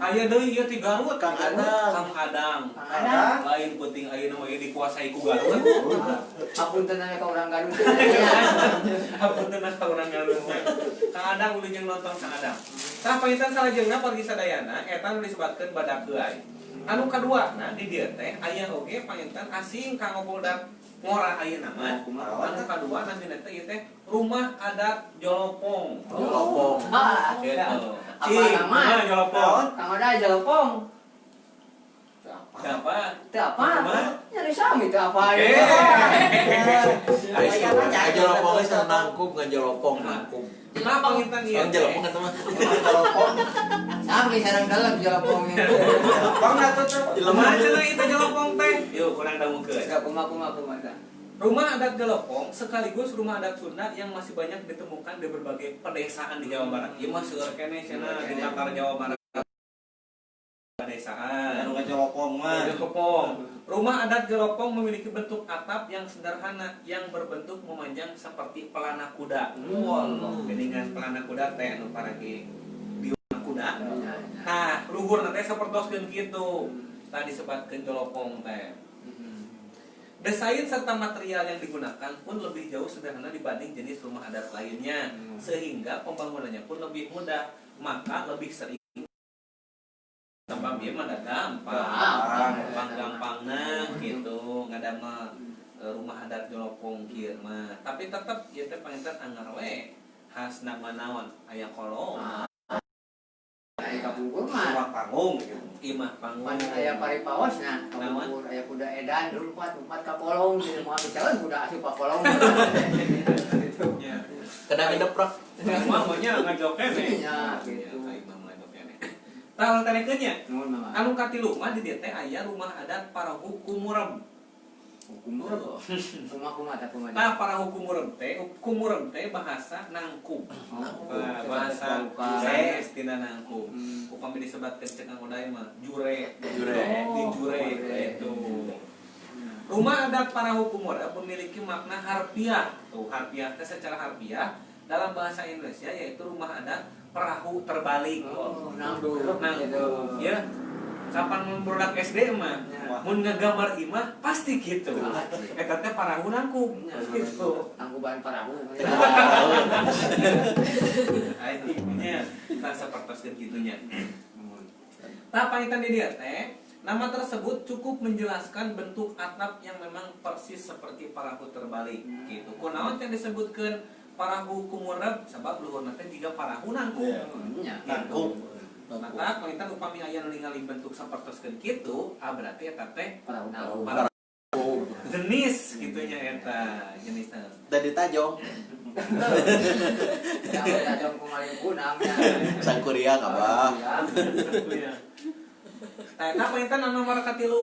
Aya deui ieu ti Garut Kang Adang. Kang Adang. Ada. Lain penting ayeuna mah ieu dikuasai ku Garut. Apunten aya ka urang Garut. Apunten ka urang Garut. Kang Adang uli jeung nonton Kang Adang. Tah pangitan salajengna pergi sadayana eta nu disebutkeun badak heulai. Anu kaduana di dieu teh aya oge panginten asing kanggo budak ngora ayeuna mah. Anu kadua namina teh ieu teh rumah adat Jolopong. Jolopong. Gitu. Apa nama? Jolopong. Kang ada Jolopong. Siapa? Teu apa? Nyari sami teu apa Eh. Aya Jolopong geus nangkup ngan Jolopong nangkup. Nah, panginten ieu. Kan Jolopong eta mah. Sami sareng dalam Jolopong. Bang atuh tuh. Jelema cenah itu Jolopong teh. Yuk kurang damukeun. Enggak kumaha. Rumah adat Jolopong sekaligus rumah adat Sunda yang masih banyak ditemukan di berbagai pedesaan di Jawa Barat. Ieu mah seueur keneh cenah di latar Jawa Barat. Pedesaan. Anu Jolopong mah. Jolopong. Rumah adat Jolopong memiliki bentuk atap yang sederhana yang berbentuk memanjang seperti pelana kuda. Wallah, geningan pelana kuda teh anu paragi diurang kuda. Nah, luhurna teh sapertoskeun kitu. Tadi disebutkeun Jolopong teh. Desain serta material yang digunakan pun lebih jauh sederhana dibanding jenis rumah adat lainnya, sehingga pembangunannya pun lebih mudah, maka lebih sering tambah bieu mah gampang gitu ngadamel rumah adat Jolopong kieu mah. Tapi tetep ieu teh panginten anggar we khasna naon aya kolong. Aya kapungkur mah. Rumah panggung gitu. Imah panggung. Pan aya paripawasna, kapungkur aya kuda edan rumpat ka kolong jadi moal bicara kuda asup ka kolong. Ya. Kena ngedeprak. Imah mah nya ngajokeun we. Ya, gitu. Imah mah ngajokeun. Tah tanekeun nya. Nuhun mah. Anu katilu mah di dieu teh aya rumah adat Parahu Kumurem. Kumurem. Kumaha tah kumaha. Tah Parahu Kumurem teh bahasa Nangkum. Bahasa Sanes tina Nangkum. Upami disebutkeun cek Kang Uday mah jure. Di jure itu. Rumah adat Parahu Kumurem memiliki makna harfiah. Tuh harfiah teh secara harfiah dalam bahasa Indonesia yaitu rumah adat perahu terbalik. Nangkum. Nangkum. Ya. Kapan mun budak SD mah mun ngagambar imah pasti gitu. Eta teh perahu nangkum. Gitu. Nangkuban parahu. Intinya tak sapertoskeun kitunya. Tah pangitan di dieu teh nama tersebut cukup menjelaskan bentuk atap yang memang persis seperti perahu terbalik gitu. Kunaon yang disebutkeun Parahu Kumurem sabab luhurna teh jiga perahu nangkum. Nangkum. Maka pangitan upami aya nu ningali bentuk sapertoskeun kitu, berarti eta teh Parahu. jenis gitunya eta jenisna. Dari Tajong. Ya tajong kumaha kunangnya. Sangkuriang Abah. Tah eta pangitan anu nomor katilu.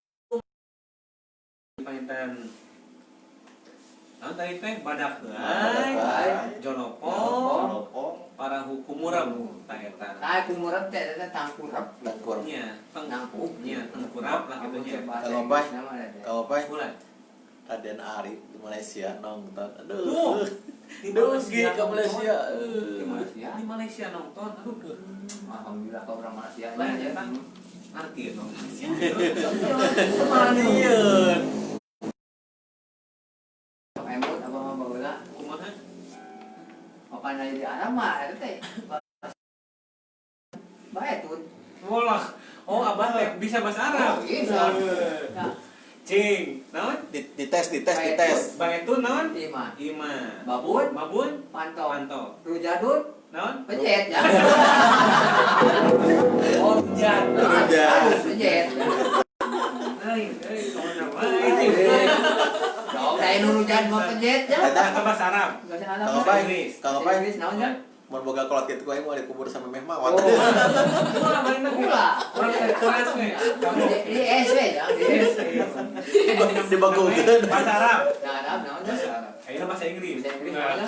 Pangitan tadi teh badak heulai, Jolopong, Parahu Kumurem tah eta. Tah kumurem teh eta tangkurep. Tangkur. Nya, Nangkup. nya tengkurap lah kitu nya. Kalau apa? Mulai. Raden Ari di Malaysia nonton. Aduh. Di Malaysia ke Malaysia. Di Malaysia nonton. Aduh. Alhamdulillah ka urang Malaysia. Lain ya kan. Arti itu. Manian. Emut apa mah baheula? Kumaha? Apa na di Arab mah eta teh. Bae tut. Walah. Oh, abah teh bisa bahasa Arab. Bisa. Cing, naon? Dites. Baetun naon? Ima. Ima. Babun. Babun. Panto. Panto. Rujadut. Naon? Pejet ya. Oh, jan. Pejet. Lain Bagian mau penjahit ya. Eta bahasa Arab. Bahasa Arab. Kang Opai, Inggris. Kang Opai, Inggris naon ya? mun boga kolot kitu aing mau dikubur sama Meh Mawat. Ulah main lagi. Ulah. Orang dari kelas nih. Kamu Di SW ya. Di SW. Dibagukeun. bahasa Arab. Bahasa Arab naon ya? Ayeuna bahasa Inggris. Bahasa Inggris naon ya?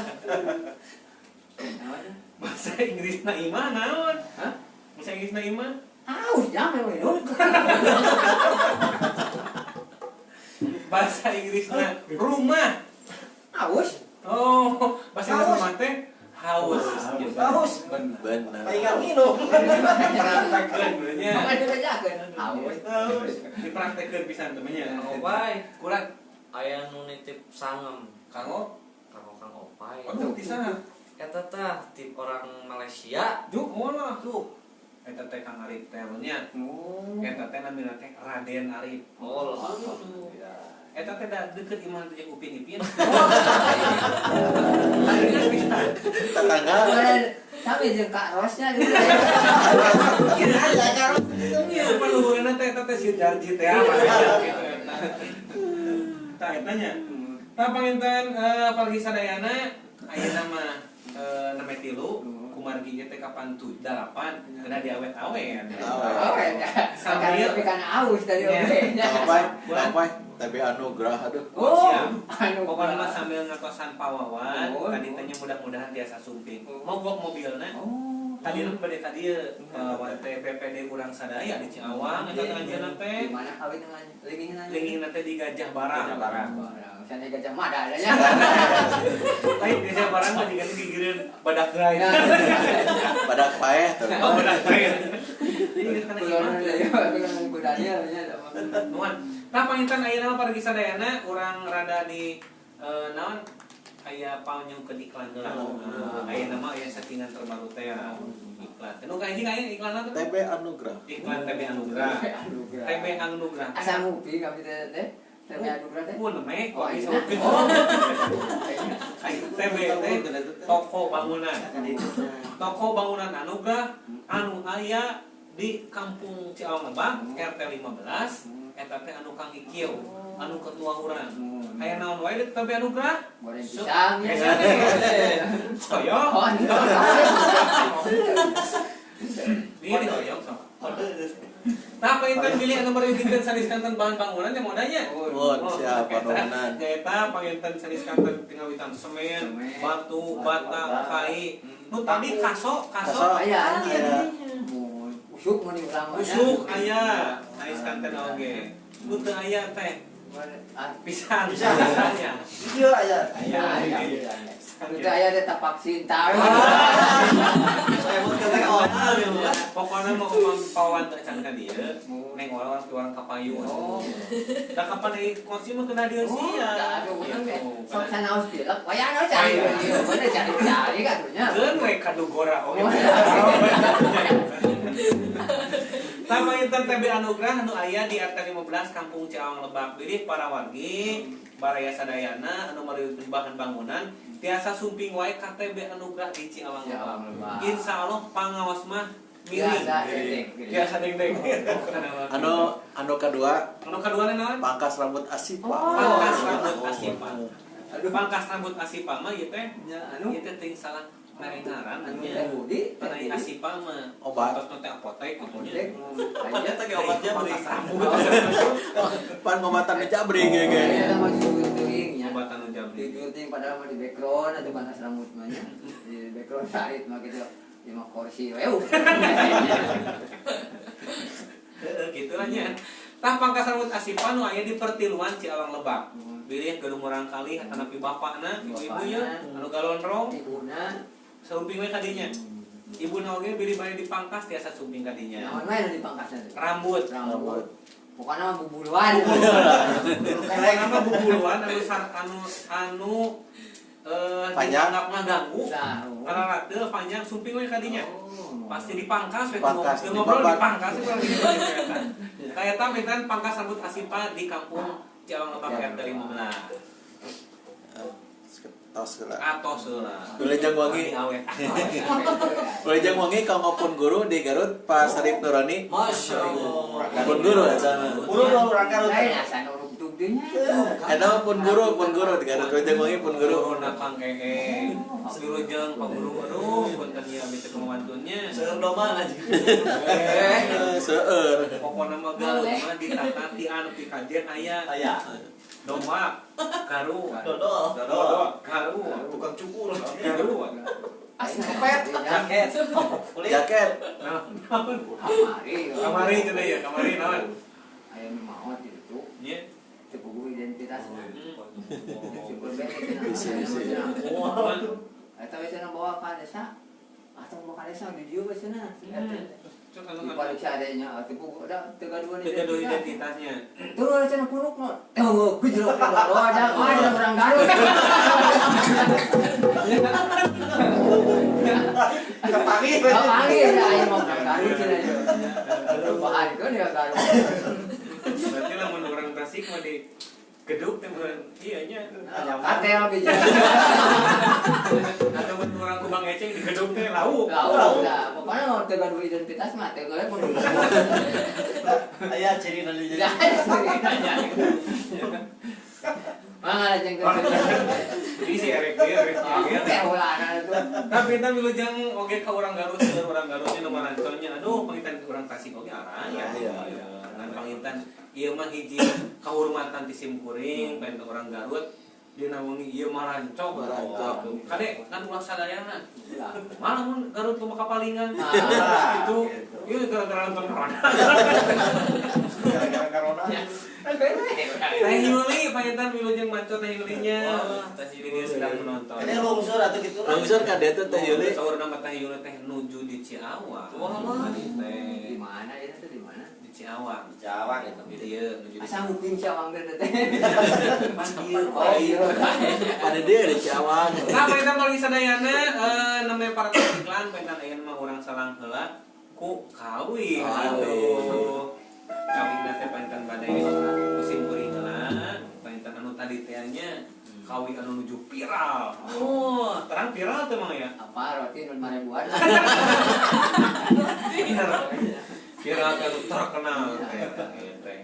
Naon ya? Bahasa Inggris na imah naon? Hah? Bahasa Inggris na imah? Aus jangan we lu. Bahasa Inggris na rumah. Aus. Oh, bahasa Inggris rumah teh haus. Haus. Bener. Tinggal minum. Dipraktekeun benernya. Maka dikerjakeun. Aus. Dipraktekeun pisan temennya. Opai, kurat aya nu nitip sangem. Kanggo Kang Opai. waduh di sana. Eta teh tip orang Malaysia. Juk moal tuh. Eta teh Kang Arif teh nya. Eta teh namina teh Raden Arif. Oh, Eta teh da deukeut iman teh jeung Upin Ipin. Tetangga. Tapi jeung Kak Rosnya gitu. Kira aja kan. Iya, paluhurna teh eta teh si Jarji teh apa gitu eta. Tah eta nya. Tah panginten apalagi sadayana ayeuna mah 6 kumargi teh kapan 8 kena diawet-awet. Oh, ya. Sambil Tapi kan aus tadi oke. Kang Opai, Kang Opai, tapi anugerah aduh. Oh, siap. Pokoknya mah sambil ngakosan pawawan, Oh. tadi tanya mudah-mudahan tiasa sumping. Mogok mobilna. Oh. Tadi nu bade tadi teh PPD urang sadaya di Ciawang eta ngajian teh. Di mana kawin dengan lingingan? Linging teh di Gajah Barang. Sana Gajah Mada adanya. Lain Gajah Barang mah diganti gigireun badak rai. Badak paeh tuh. Oh, badak rai. Ini kana Kulon iman. ya, kudanya nya. Nuan. Tah panginten ayeuna mah pargi sadayana urang rada di naon aya paonyong ke iklan lah. Ayeuna mah aya settingan terbaru teh iklan. Nu ka hiji aya iklan teh? TB anugerah. Iklan TB Anugrah. TB Anugrah. Asa ngupi kami teh. Tapi anugerah teh. Mun me Oh, kok bisa iya. ngopi. TB teh toko bangunan. Toko bangunan Anugrah anu aya di Kampung Ciawang Lebak RT 15 eta teh anu Kang Ikieu anu ketua urang. Aya naon wae di TB Anugrah? Goreng pisang ya. Biasa Koyo. Oh, Ini koyong sama. Tah panginten pilih anu merugikan sanis kanten bahan bangunan yang modanya. Mun siap bangunan. Eta panginten sanis kanten pingawitan semen, batu, bata, kai. Nu tadi kaso. Aya usuk mun urang mah. Usuk aya, sanis kanten oge. Nu teu aya teh. Pisan. Aya. Iya aja. Aya. Itu aya teh tapak cinta. Saya mau kata awal. Pokoknya mau umang pawan teh can ka dieu. Neng orang kapayu. Da kapan deui kursi mah kena dieu sia. Aduh, urang teh sok sanaos pilek, wayang cari. Bener cari katunya. Keun we kadugora oge. Tamanginten TB Anugrah anu aya di RT 15 Kampung Ciawang Lebak bilih para wargi baraya sadayana anu marieukeun bahan bangunan tiasa sumping wae ka TB Anugrah di Ciawang Lebak. Insyaallah pangawas mah miring. Biasa deng-deng. Anu kedua, Anu kaduana naon? pangkas rambut Asipa. Pangkas rambut Asipa. Aduh pangkas rambut Asipa mah ieu teh Anu ieu teh teuing salah ngaran anu nya. teh budi. Panai Asipa mah Obat. Tos teh apotek gitu nya. Aya teh obatnya beri. Pan ngobatan di Jabri ge. Aya mah teuing nya. Obat anu jabri. Di teuing padahal mah di background atau panas rambut mah nya. Di background sait mah gitu. Di mah kursi we. Gitu lah nya. Tah pangkas rambut Asipa nu aya di pertiluan Ciawang Lebak. Bilih gedung urang kali hanapi bapakna, ibu-ibu ye anu galonrong, Ibuna sumping we kadinya. Ibuna oge bilih bae dipangkas tiasa sumping kadinya. naon wae anu dipangkasna teh? Rambut. Pokoknya mah bubuluan. Pokona mah bubuluan anu Panjang. dianggap ngaganggu. Nah, Karena teu panjang sumping we kadinya. Pasti dipangkas we Pangkas, ngobrol dibabat. dipangkas we kurang gitu. Kayak tah metan pangkas rambut Asipa di Kampung Ciawang Lebak RT 15. Tos heula. Atos heula. Wilujeng wangi. Awet. Wilujeng wangi ka ngopun guru di Garut Pak Sarif Nurani. Masya Allah. Ngopun guru eta. Urang urang kan. lain asa nu Dinya Eta mah pun guru di Garut Rojang wangi pun guru. Corona Kang Ee. Wilujeng Pak Guru aduh punten ieu abdi teu kemawantunnya. Seueur doma aja. Seueur. Pokona mah galuh mah ditata ti anu ti kajen aya. Aya. Domba, garu, Dodol. garu, Tukang cukur. garu. Asli Jaket. Kulit. Jaket. Nah, kamari. kamari cenah ya, kamari naon? Aya nu maot itu. Nya. Cukup identitas. Cukup Bisi. Eta biasana bawa ka desa. Atau bawa ka desa di dieu biasana. Cuk Di anu balik sadenya atuh buku da teu gaduhan Teu identitas. identitasnya. Turun cenah punuk mah. Oh, gejlok lo ada orang Garut. Kepangi. Kapangi ya aya mau Garut cenah yo. Bahankeun ya Garut. Berarti lamun urang Tasik mah di geduk teh mun ieu nya. Katel bija. Atau mun urang Kubang Eceng di geduk teh lauk. Lauk dah. Pokoknya teu gaduh identitas mah teu gawe mun. Aya ciri na di jadi. Mangga jeung Jadi si Erek dia teh ulana itu. Tapi kita wilujeng oge ka urang Garut, seueur urang Garutnya nu maranconnya. Aduh, pangitan urang Tasik oge arah ya. Ngan pangitan ieu mah hiji kahormatan ti simkuring pen urang Garut dina wengi ieu marancok. Kade kan ulah sadayana. Malah mun Garut loba kapalingan. Itu ieu gara-gara nonton corona. Gara-gara corona. Teh Yuli pangitan wilujeng maco teh Yulinya. Teh Yuli sedang menonton. Ini lungsur atuh gitu. Langsung ka dia teh Yuli. Saur nama teh Yuli teh nuju di Ciawa. Wah, Di mana ya itu di mana? Di Ciawa. Jawang itu. Ieu nuju di Asa nguping cawang teh teh. Oh iya. Pada dia di Cawang. Nah, pangitan balik sadayana namanya para iklan pangitan aya mah urang salang heula ku kawin. Aduh. Kawin teh pangitan bade musim kuring heula, pangitan anu tadi teh nya kawin anu nuju viral. Oh, terang viral teh mah ya. Apa roti nun 2000-an. Bener. Viral teh terkenal teh.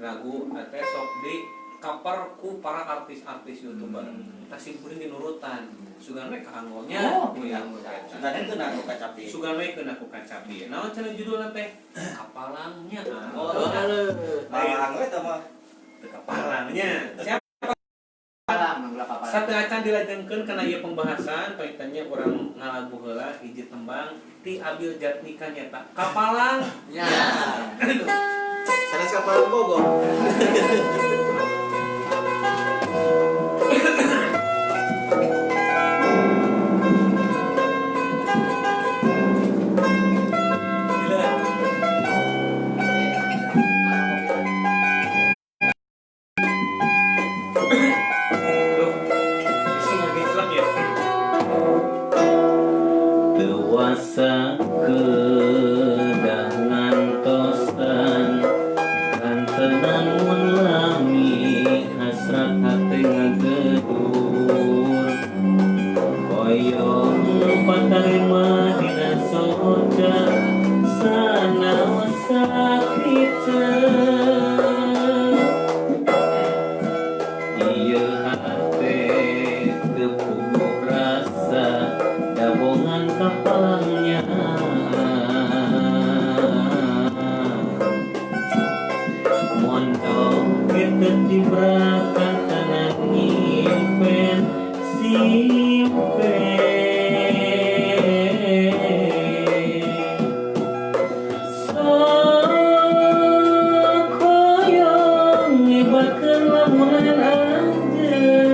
Lagu teh sok di cover ku para artis-artis YouTuber. Tah simkuring dinurutan. Sugan we kaangolnya yang Sudah itu na aku kacapi. Sugan we keun aku kacapi. Naon cenah judulna teh? Kapalangnya. Oh, Malang we teh mah. Kapalangnya. Siapa Palang kapal. satu acan dilajengkeun kana ieu pembahasan paitannya urang ngalagu heula hiji tembang ti Abil Jatnika nyata. Kapalang. Ya. Sanes kapal Bogor. Dewasa kedah ngantosan kantenan mun lami hasrat hate ngagedur koyong patarima dina soja sanaos sakiteun ieu hate teu puguh rasa dabongan kapalangnya mondok kita cibrakan tangan nyimpen sok koyong ngibakeun lamunan anjeun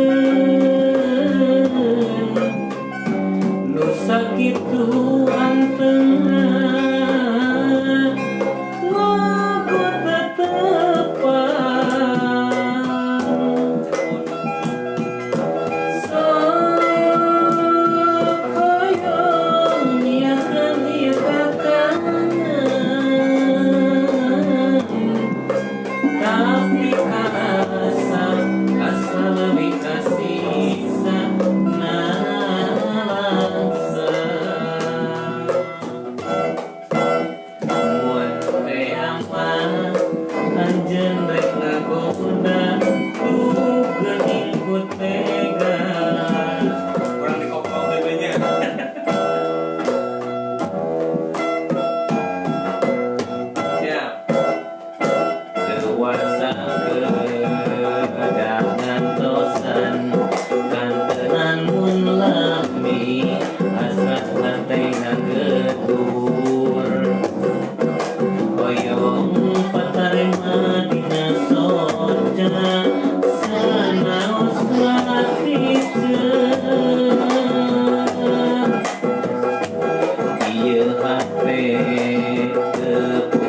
nu sakitu antengna ngogo tetepan sok koyong niakeun ieu kakangan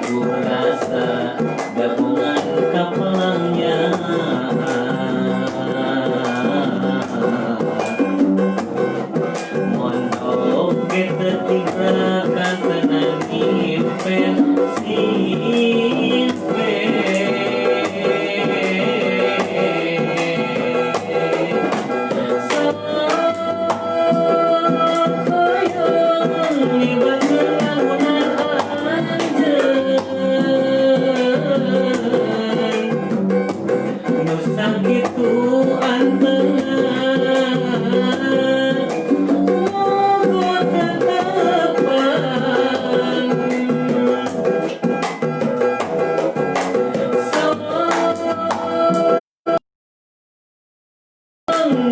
Ku rasa gabungan kapalangnya Mondok ketiga kasenang impen itu antengan mogok tetapan sang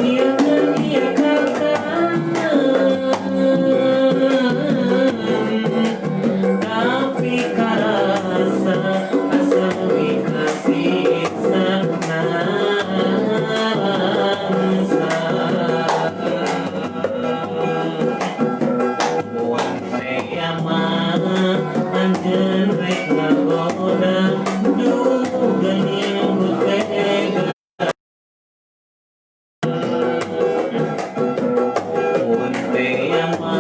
dia katakan tapi karasa asal kasih sana anjen rek ngagoda duga nyebut tega Wante yama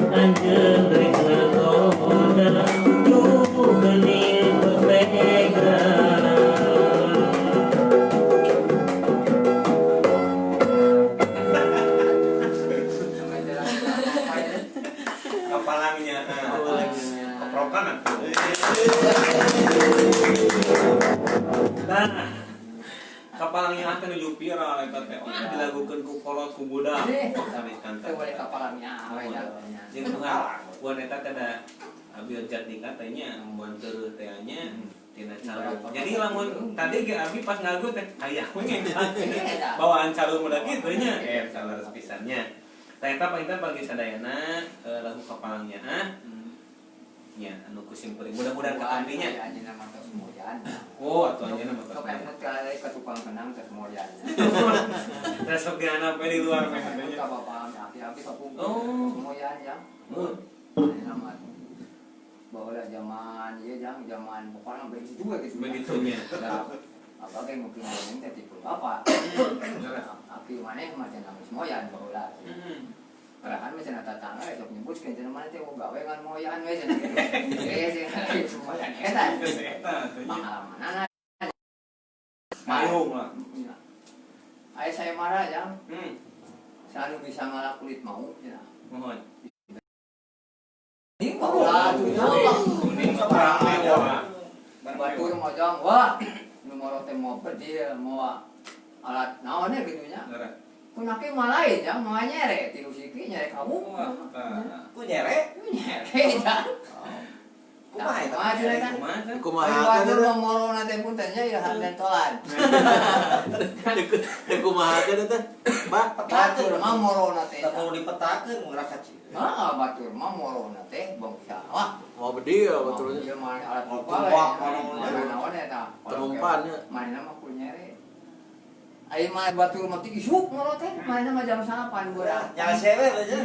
anjen rek ngagoda duga nyebut tega Kapalangnya keprokan nah kapalangnya akan menuju viral eta teh dilagukeun ku kolot ku budak sami kanta Itu boleh kapalnya awet dalamnya. jeung kumaha eta teh da abi ojat nikah teh nya mun teu teh nya tina calon. Jadi lamun tadi ge abi pas ngagu teh aya we bawaan calon muda kitu nya salah pisannya. Tah eta palintan bagi sadayana lagu kapalangnya nya anu kusim peuring mudah-mudahan katampinya Anjeunna mah tos moyan. oh atuh anjeunna mah Sok emut kali ka tukang kenang tos moyan. resep di anak di luar mah katanya Ka bapak api-api kapung. Oh. Moyan yang. Anjeunna mah baheula zaman ieu jang zaman pokona begitu juga gitu. begitunya Apa ge mungkin yang teh tipe apa? Api maneh mah cenah geus moyan baheula. Kan mesin tetangga esok nyebut ke jeneng mana teh gawe ngan moyan we cenah gitu. Sih itu moyan eta. Pengalaman mayung lah Aya saya marah jang. Selalu bisa ngalah kulit mau cenah. mohon Ini baheula tuh nya. kuning perang lewat Batur mojong wah nomor teh mau dia mau alat naonnya gitu nya. Kunake malain jang mau nyere ti usiki nyere kamu. Ku nyere. Nyere jang. Kumaha eta? Kan? Kumaha Batur teh? nomorona teh pun teh ya hardan tolan. Kumaha teh? Batur mah morona teh. Tak perlu dipetakeun mun rasa cil. Batur mah morona teh bong sawah. Mau bedi ya baturnya. Ieu mah alat Mau apa tumbak, we? mana Naon eta? Temumpannya. Manehna mah ku nyere. Ai mah batur mah tinggi sup morot teh. Manehna mah jam 9 beurang. Jangan sewe aja.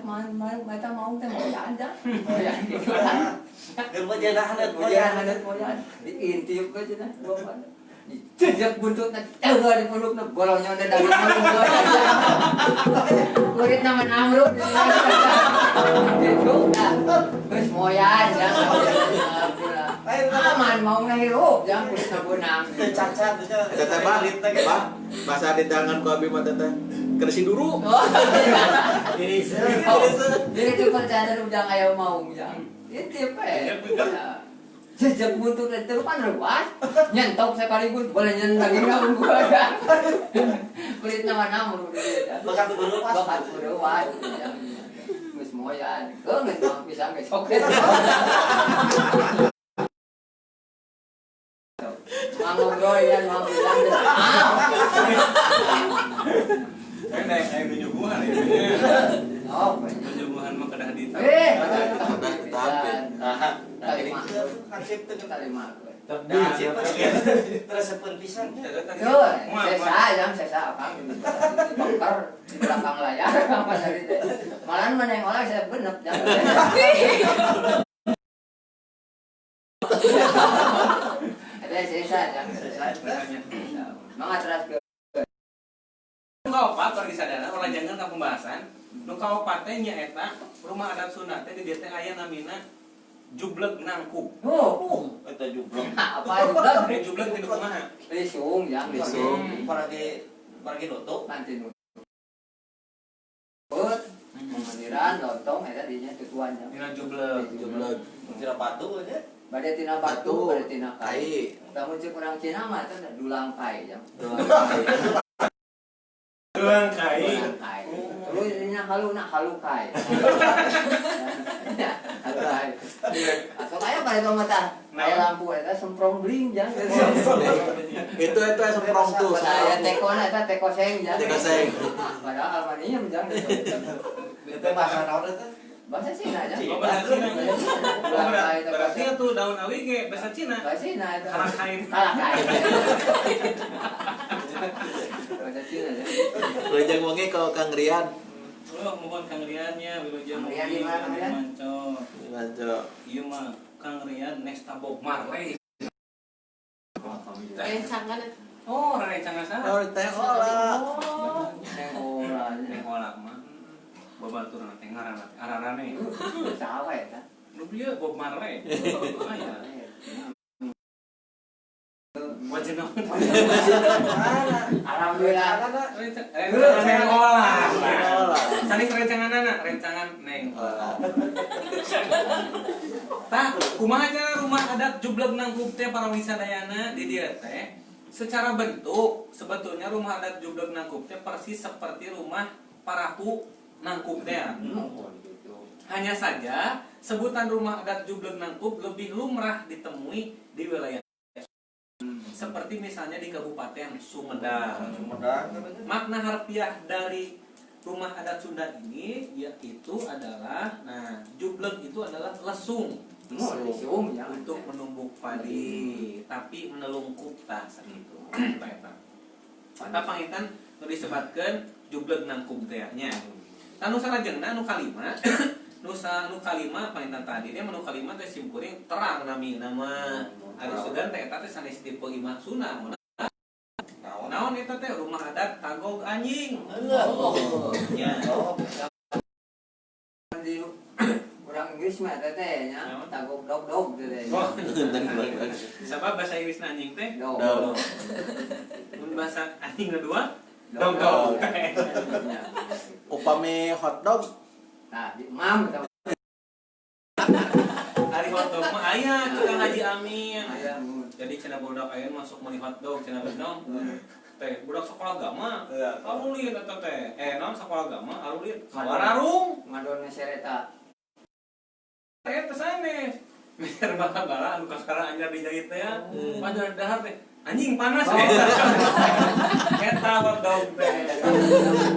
Main eta mau teh mau jajan. Moyan gitu kan. Keur bejeunah handeup Moyan handeup moyan. Diintip ke cenah bapak. Dijak buntutna teuh di pelukna golongnya teh daging mah. Kulit nama amruk. Gitu dah. Geus moyan ya. Aman mau nahirup jang kulit na beunang. cacat aja. Eta teh Bah, bahasa di tangan ku abi mah teh kersi duru. ini Jadi itu percaya ujang aya mau jang. Itu pe. Sejak buntut itu kan ruas, nyentok sekaligus boleh nyentang kamu gua ada. Kulit nama namun Bakat berupas. bakat beruas. Gus moyan, kau nggak mau pisang besok. Mau goyan mau pisang. enak ayo nujuguhan ya Oh, nujuguhan mah kedah di tadi mah, Hansip teh tadi mah. terus sepen pisan. Tuh, sesa apa? Bakar di belakang layar apa tadi teh. Malahan mana yang olah saya bener jangan. Ada sisa yang Mangga terus ke Nu kaopat bagi sadana ulah jangan ka pembahasan. Nu kaopat teh nya eta rumah adat Sunda teh di dieu teh aya namina Jubleg Nangkup. Eta jublok. apa juga Jubleg di kumaha? Lisung yang Lisung. Paragi nutup. nanti nu Pemeliharaan lontong eta dinya tutuannya. Dina Jubleg. Jubleg. Cira batu aja. Bade tina batu, bade tina kai. Kamu cek orang Cina mah eta dulang kai ya. Dulang kai. Dulang kai. Terus ininya halu kai. Halu kai. Asal aya pada itu mata. Aya lampu eta semprong bling jang. Itu semprong tuh. Aya tekona eta teko seng jang. Teko seng. Padahal almanium jang. Itu bahasa naon eta? Bahasa Cina aja. Oh, bahasa Cina. Berarti itu daun awi ge bahasa Cina. Bahasa Cina itu. Kalah kain. Kalah kain. Bahasa Cina ya. Lejang wangi kalau Kang Rian. Oh, mohon Kang Riannya, wilujeng Kang Rian di mana, Kang Rian? Manco. Manco. Ieu mah Kang Rian Nesta Bob Marley. Rencangan Oh, rencangan sana. Oh, teh olah. Neng olak mah. Babaturan teh ngaranna teh ararane. Sawa eta. Nu bieu Bob Marley. Aya. Wajib naon? Alhamdulillah. Rencangan neng olak. Olah. Sanes rencanganana, rencangan neng olak. Tah, kumaha cara rumah adat Jubleg Nangkup teh para wisadayana di dieu teh? Secara bentuk sebetulnya rumah adat Jubleg Nangkup teh persis seperti rumah Parahu Nangkup teh. Hanya saja sebutan rumah adat Jubleg Nangkup lebih lumrah ditemui di wilayah seperti misalnya di Kabupaten Sumedang. Makna harfiah dari rumah adat Sunda ini yaitu adalah, nah, Jubleg itu adalah lesung Lisung ya. untuk menumbuk padi, tapi menelungkup tah sakitu. Eta. Mata pangitan nu disebatkeun Jubleg Nangkup teh nya. Anu salajengna anu kalima nu kalima pangitan tadi dia menu kalima teh simkuring terang nami nama ari sugan teh eta teh sanes tipe imah Sunda. Naon eta teh rumah adat Tagog Anjing. Ya. Di orang Inggris mah eta teh nya tagog dog teh. Sabab bahasa Inggris anjing teh Dog. mun bahasa anjing kedua Dog. dog. Upami hotdog. Nah, di mam eta. Ari hotdog mah aya tukang Haji Amin. Aya Jadi cenah budak aya masuk meuli hotdog cenah beunong. Teh budak sekolah agama. Arulit eta teh. Naon sekolah agama arulit. Sawararung. ngadon sereta. Eta sanes. Mister bala-bala anu kakara anyar dijahit teh. Padahal dahar teh anjing panas eta. Eta hotdog teh.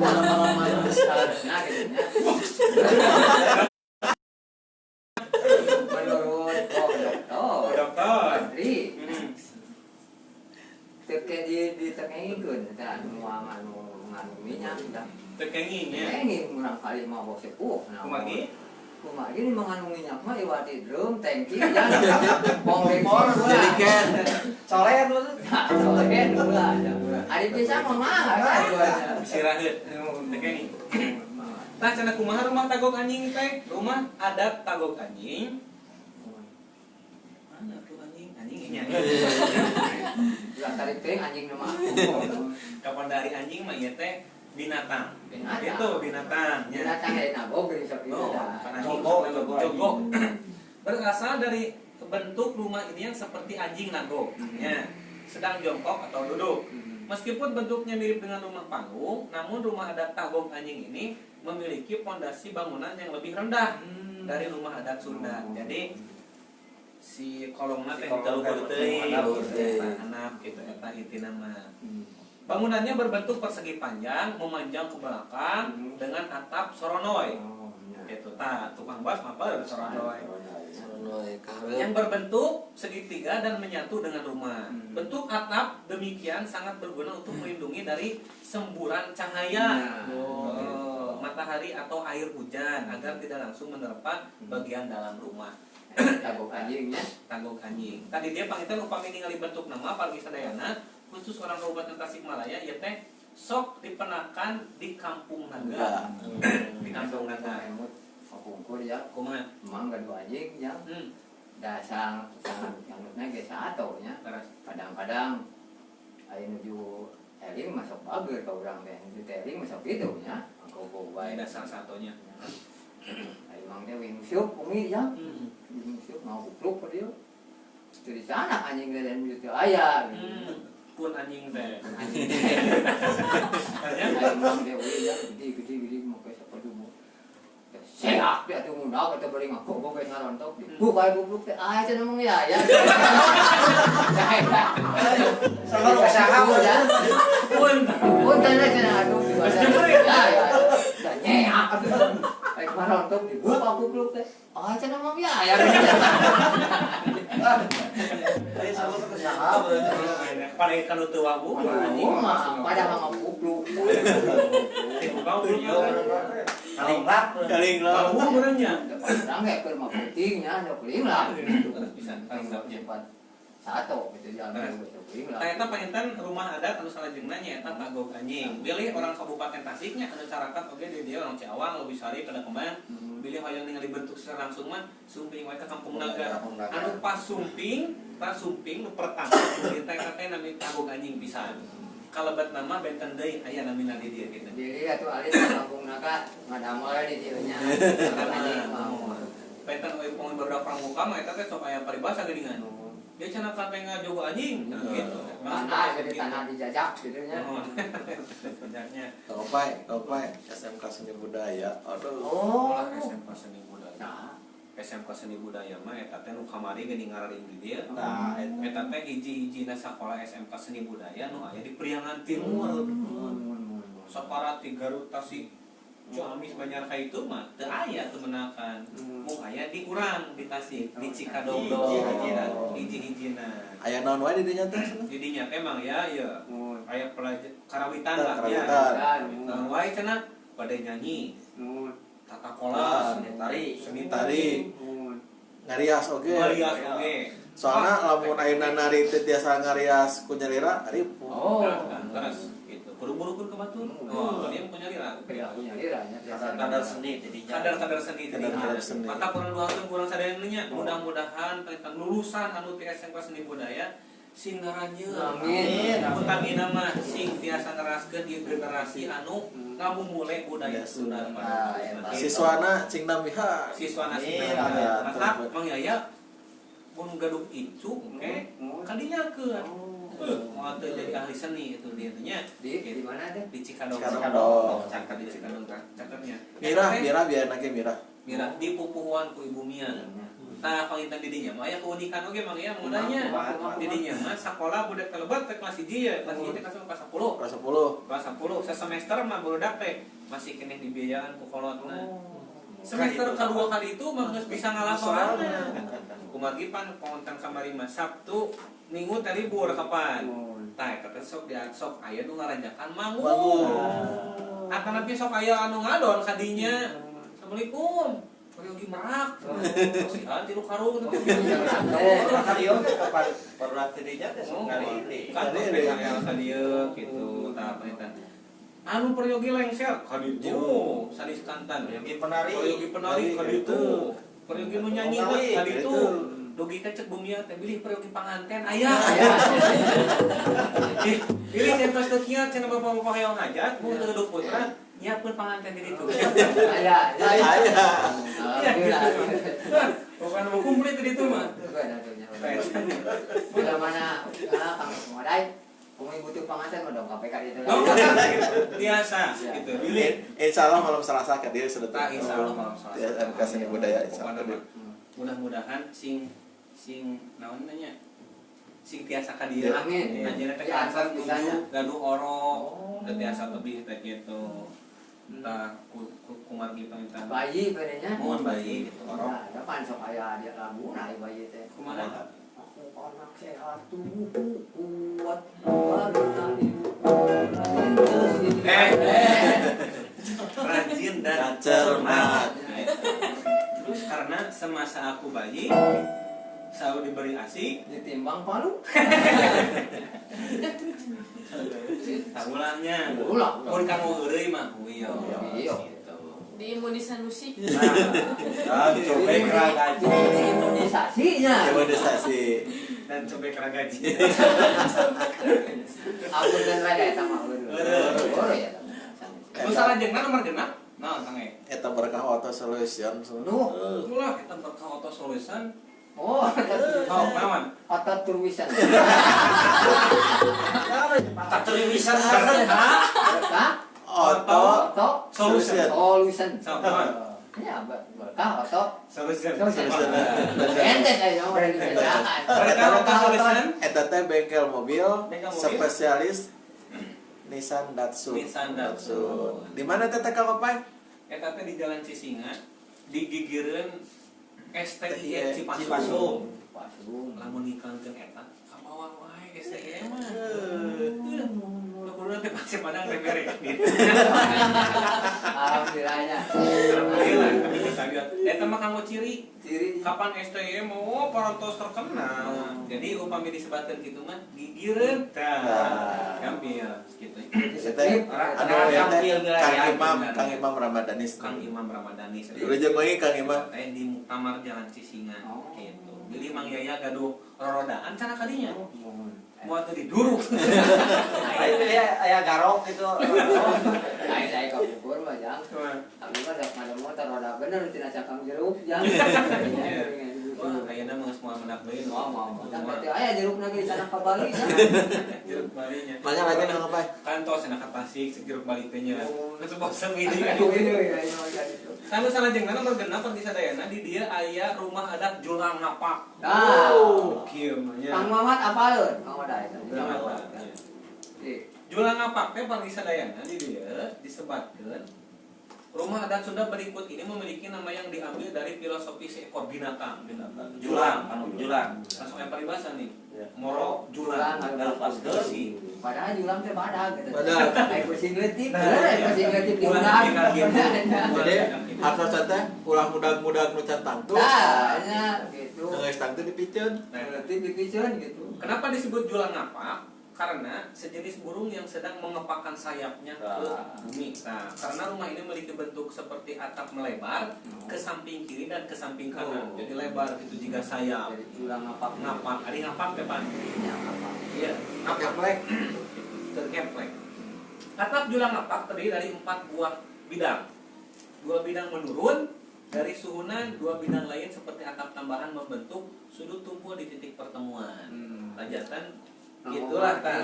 Malam-malam sekarangnya gitu nya. Menurut Dokter. Andri teke di tekengikeun eta anu nganu minyak tah. Tekenging nya. Tekenging urang kali mah bos sepuh. Kumagi? Kumagi ini mengandung minyak mah iwati drum, tangki, jangan pom bensin Jerigen. Colen lu. Soalnya dulu aja. Ari pisang mah mahal kan jualnya. Siraheut. Tekenging. Tah cenah kumaha rumah Tagog Anjing teh? Rumah adat Tagog Anjing. Mana tuh anjing? Anjingnya. Ulah tarik teh anjing nama. Kapan dari anjing mah ieu teh binatang. Binatang. Itu binatang. Ya. Binatang ya nabog geuning sok Oh, itu. bukan anjing, Jogo, jogo. Berasal dari bentuk rumah ini yang seperti anjing nagog. Ya. Sedang jongkok atau duduk. Meskipun bentuknya mirip dengan rumah panggung, namun rumah adat Tagog Anjing ini memiliki pondasi bangunan yang lebih rendah dari rumah adat Sunda. Jadi si kolongna teh diluhur teuing, handap gitu eta intina mah. Bangunannya berbentuk persegi panjang, memanjang ke belakang dengan atap soronoy. Gitu tah, tukang bas apa soronoy. Yang berbentuk segitiga dan menyatu dengan rumah. Bentuk atap demikian sangat berguna untuk melindungi dari semburan cahaya matahari atau air hujan agar tidak langsung menerpa bagian dalam rumah. Tagok anjingnya. Tagog anjing. Tadi dia pangitan upami ningali bentuk nama Parwi Sadayana khusus orang Kabupaten Tasikmalaya ieu teh sok dipenakan di Kampung Naga. Di Kampung Naga. Emut kapungkur ya. Kumaha? Emang gadu anjing yang dasar sangatnya ge sato nya. Kadang-kadang aya nuju eling masuk bager ka urang teh. Nuju eling masuk kitu nya. Angko bae Dasar satonya. Aya mang teh wing syuk umi ya. Wing syuk mau kupluk ka dieu. Di sana anjing dan nuju teh aya. Pun anjing teh. Aya mang teh we ya gede mau ke sapadumu. Sehat dia tuh muda kata beri ngaku gue ngarontok buka bubluk teh ah cenah mung ya ya Sama lu usaha ya pun tanya cenah aduh di badan ya ya dan nyeak kayak ngarontok buka bubluk teh ah cenah mung ya ya Ayo sama lu usaha Pada kalau teu wabu anjing. pada mah bubluk Buka bubluk. Kalinglak. Wabu benernya. orang kayak ke rumah pentingnya ada kuling lah Bisa paling cepat satu gitu jalan kuling lah Eta panginten rumah adat anu salajengna nyaeta Tagog Anjing. Bilih orang Kabupaten Tasiknya anu carakat oge di dieu orang Ciawang Leuwi Sari kada kemana. Bilih hoyong ningali bentuk secara langsung mah sumping wae ka Kampung Naga. Anu pas sumping nu pertama kita teh nami Tagog Anjing pisan. Kalebat nama benten deui aya namina di dieu kitu. jadi atuh alis Kampung Naga ngadamel di dieu nya anjing mau Benten we pong beberapa pramuka mah eta teh sok aya paribasa geuningan. Dia cenah kateng ngajogo anjing gitu. tanah jadi tanah dijajak gitu nya Sebenarnya Topai SMK Seni Budaya. Aduh. oh SMK Seni Budaya. nah SMK Seni Budaya mah eta teh nu kamari geuning ngararing di dieu. Nah, Eta teh hiji-hijina sakola SMK Seni Budaya nu aya di Priangan Timur. Saparati Garut Tasik Ciamis Banjar itu mah teu aya teu menakan. Mung aya di urang di Tasik, di Cikadongdong. Hiji-hijina. Aya naon wae di dinya teh? Jadinya emang ya aya pelajar karawitan lah ya. Nah, wae cenah pada nyanyi, tata kola, seni tari, Ngarias oge. ngarias oge. Soalna lamun ayeuna nari teh tiasa ngarias ku nyalira ari oh Terus gitu. Buru-burukeun ke batur. Oh, dia punya lira. punya liranya kadar seni jadinya. Kadar-kadar seni Kadar seni. mata kurang duakeun kurang sadayana nya. Mudah-mudahan pengen lulusan anu ti SMK Seni Budaya sing ngaranjeun. Amin. Utamina mah sing tiasa ngeraskeun ieu generasi anu ngamumule budaya Sunda. siswana cing namiha. Siswana Amin. sing mata Mang Yaya mun gaduh icu kadinya keun. Mau teu jadi ahli seni itu dia teh nya. di mana teh Di Cikadong. Cikadong. Cangkat di Cikadong cangkatnya. Mira biar nake Mira. Mira di pupuhan ku Ibu Mia. Tah panginten didinya mah aya keunikan oge Mang ya mudanya. Didinya mah sakola budak kalebat teh kelas 1 ya, kelas 1 teh kelas 10. Kelas 10. Kelas 10 sasemester mah budak teh masih keneh dibiayaan ku kolotna. Semester kedua kali itu mah geus bisa ngalasoranna. Kumargi pan konten kamari mah Sabtu Minggu teh libur kapan? Tah eta teh sok sok aya nu ngaranjakan manggung. Akan tapi sok aya anu ngadon kadinya. Assalamualaikum. Yogi merak. Sihan tilu karung teh. Kalian kapan pernah tadinya teh sekali. Kan spesial ka dieu kitu tah panita. Anu peryogi lengser ka ditu. Sadis kantan. Peryogi penari ka ditu. Peryogi nu nyanyi ka ditu. Dogi teh cek bumia teh bilih peryogi panganten aya. Pilih entos teu kieu cenah bapak-bapak hayang ngajak mun teu duduk putra nyiapkeun panganten di ditu. aya Bukan mau kumplit di ditu mah. udah mana kang Modai kumi butuh panganten mah dong KPK itu Biasa gitu. Bilih Insyaallah malam Selasa ka dieu sudah. insyaallah malam Selasa. Di SMK Seni Budaya insyaallah. Mudah-mudahan sing naon nanya sing tiasa ka dieu amin anjeunna teh ya kan bisanya gaduh orok teu tiasa tebih teh kitu entah kumargi panginten bayi bedanya mohon bayi gitu orok ada pan sok aya dia lagu naik bayi teh kumaha aku anak sehat tubuhku kuat badan rajin dan cermat. terus karena semasa aku bayi selalu diberi ASI. Ditimbang palu. Taulangnya. Ulah. Mun kamu heureuy mah kuyo. Iya. Di imunisasi. Cobek ragaji. Di imunisasinya. Imunisasi. Dan cobek ragaji. Aku dan rada eta mah heureuy ya. Terus salajengna nomor genap. Naon Kang E? Eta berkah auto solution. Nuh. Ulah kita berkah auto solution. Oh, Oh, naon? otot tulisan. Tak terimisan Berkah Auto otot Solution. solution. Naon? Ya, berkah otot Solution. solution. Ente saya nomor di kerjaan. Berkah auto solution. Eta teh bengkel mobil Bengkel mobil. spesialis Nissan Datsun. Nissan Datsun. Di mana teh Kang Opai? Eta teh di Jalan Cisinga di gigireun STI Cipasung. Cipasung. Pasung. Lamun iklankeun eta kabawa wae STI mah. Kudu teh pasti padang rebere gitu. Alhamdulillahnya. Alhamdulillah kami bisa lihat. Eta mah kanggo ciri Ciri kapan STI mau parantos terkenal. Jadi upami disebatkeun kitu mah gigireun tah. Gambil gitu. Eta anu ya teh Kang Imam Ramadanis. Kang Imam Ramadanis. Urujeng bae Kang Imam. Lain di Muktamar Jalan Cisinga Oh. gitu. Jadi Mang Yaya gaduh rorodaan cara kadinya. Moal teu diduruk. Aya garok gitu. saya kabur mah jang. Abi mah dak ada motor roda bener tina cakang jeruk jang. Wah, ayeuna mah geus moal menak deui. Mau. Tapi aya jeruk lagi di sana ka Bali. Jeruk balinya. Banyak lagi Kang Opai. Kantos cenah ka Tasik jeruk bali teh nya. Geus bosen ini kan. Anu salajengna nomor genep pergi sadayana di dieu aya rumah adat Julang Ngapak. Nah. Kieu mah nya. Kang Mamat apaleun? Kang Oda eta. Julang Ngapak. Julang Ngapak teh pergi sadayana di dieu disebatkeun rumah adat Sunda berikut ini memiliki nama yang diambil dari filosofi seekor binatang. Julang, anu julang. Langsung yang peribahasa nih. Ya. Moro julang Adalah pas deusi. Padahal julang teh badag gitu. Badag. Ai kucing leutik. Nah, Ai kucing leutik di Ulang udang. di kaki. Jadi hartos teh ulah mudag-mudag nu can tangtu. Nah, nya gitu. Geus tangtu dipiceun. Leutik dipiceun gitu. Kenapa disebut julang ngapak? Karena sejenis burung yang sedang mengepakkan sayapnya ke bumi. Nah, karena rumah ini memiliki bentuk seperti atap melebar ke samping kiri dan ke samping kanan. Jadi lebar itu jika sayap. Jadi julang ngapak. Ngapak, ari ngapak depan. Ya ngapak. Iya, ngapak. Tergeplek. Atap julang ngapak terdiri dari 4 buah bidang. 2 bidang menurun dari suhunan, 2 bidang lain seperti atap tambahan membentuk sudut tumpul di titik pertemuan. Rajatan gitulah tah.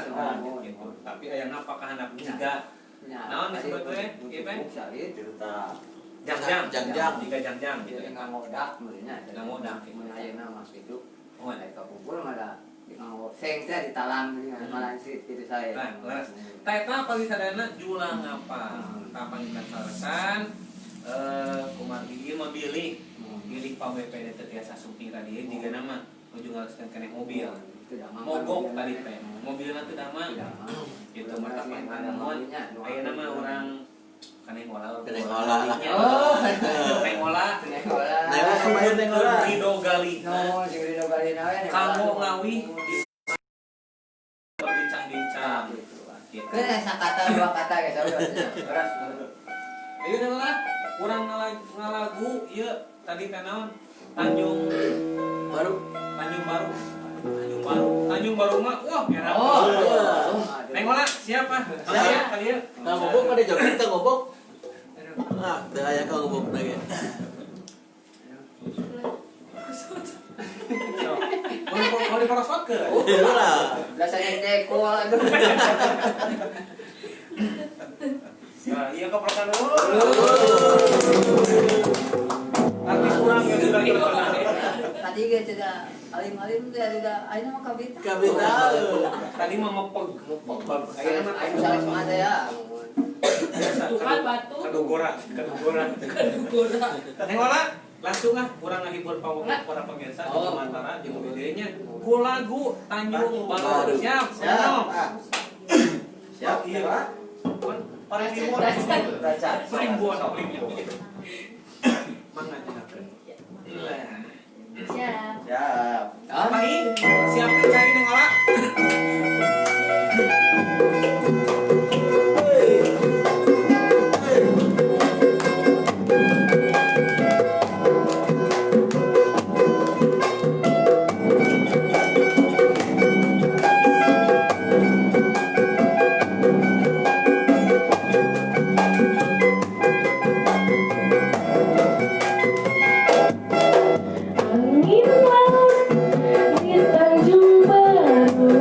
Gitu. Tapi aya ngapak handap juga. Naon disebutnya? Ieu teh Cerita. jang-jang. Jang-jang. Tiga jang-jang gitu. Jadi ngamodak mulanya. Ngamodak. Mun ayeuna mah gitu. Oh, Ai kapupul mah da seng teh ditalang malah itu saya. Nah, leres. Taeta pagi sadayana julang apa? Tapangkan saresan kumargi mah bilih PWPD teh tiasa suping ka dieu jiga nama ujung ngalaskeun keneh mobil. Mogok tadi teh. Mobilna teu dama. Gitu mah tapangkan naon. Ayeuna mah urang kaneh ngolah. Keneh ngolah. Oh, Kaneh ngolah. Nah, kumaha teh ngolah? Rido gali. No, jeung Ridho Galina we. Kamu ngawi berbincang-bincang. Gitu. Kena sakata 2 kata ge beras. Ayo lah, kurang ngalagu, iya tadi teh naon? Tanjung Baru. Tanjung Baru mah, wah enak. Oh, Neng Ola, siapa? Siap. Tadi ya. Kang Ngobok pada joget teh ngobok. Nah, teu aya Kang Ngobok lagi. Mau diparosot ke? Ulah. biasanya teko aduh. Nah, iya keprokan dulu. Artis kurang yang sudah terkenal. Tadi ge tidak alim-alim teh tidak ayeuna mah kabita. Kabita. Tadi mah mepeg. Ayeuna mah salah semua teh ya. Bukan batu. Kedugora. Kedugora. Neng Ola, langsung kurang ngahibur para pemirsa di Mantara jeung videonya ku lagu Tanjung Baru. Siap. Siap, iya. Paling dimuat. Raja. Paling buat paling. Mangga enak. Siap. Siap. Pangi, siapin cai neng olah. Angin laut di Tanjung Baru,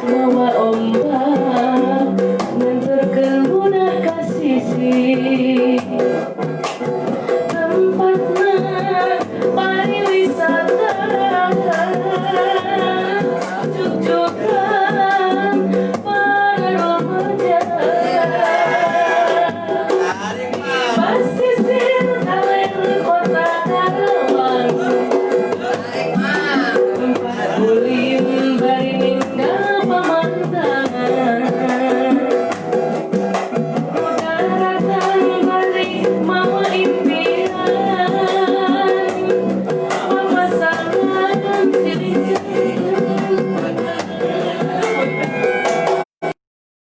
bawa ombak menenterkan budak kasih. Tempatnya pariwisata, jujuran para remaja. Pasisir kalian kota Karawang, tempat ulin bari ninggal pemandangan. Daratan bari mawa impian, pemasangan silih-silih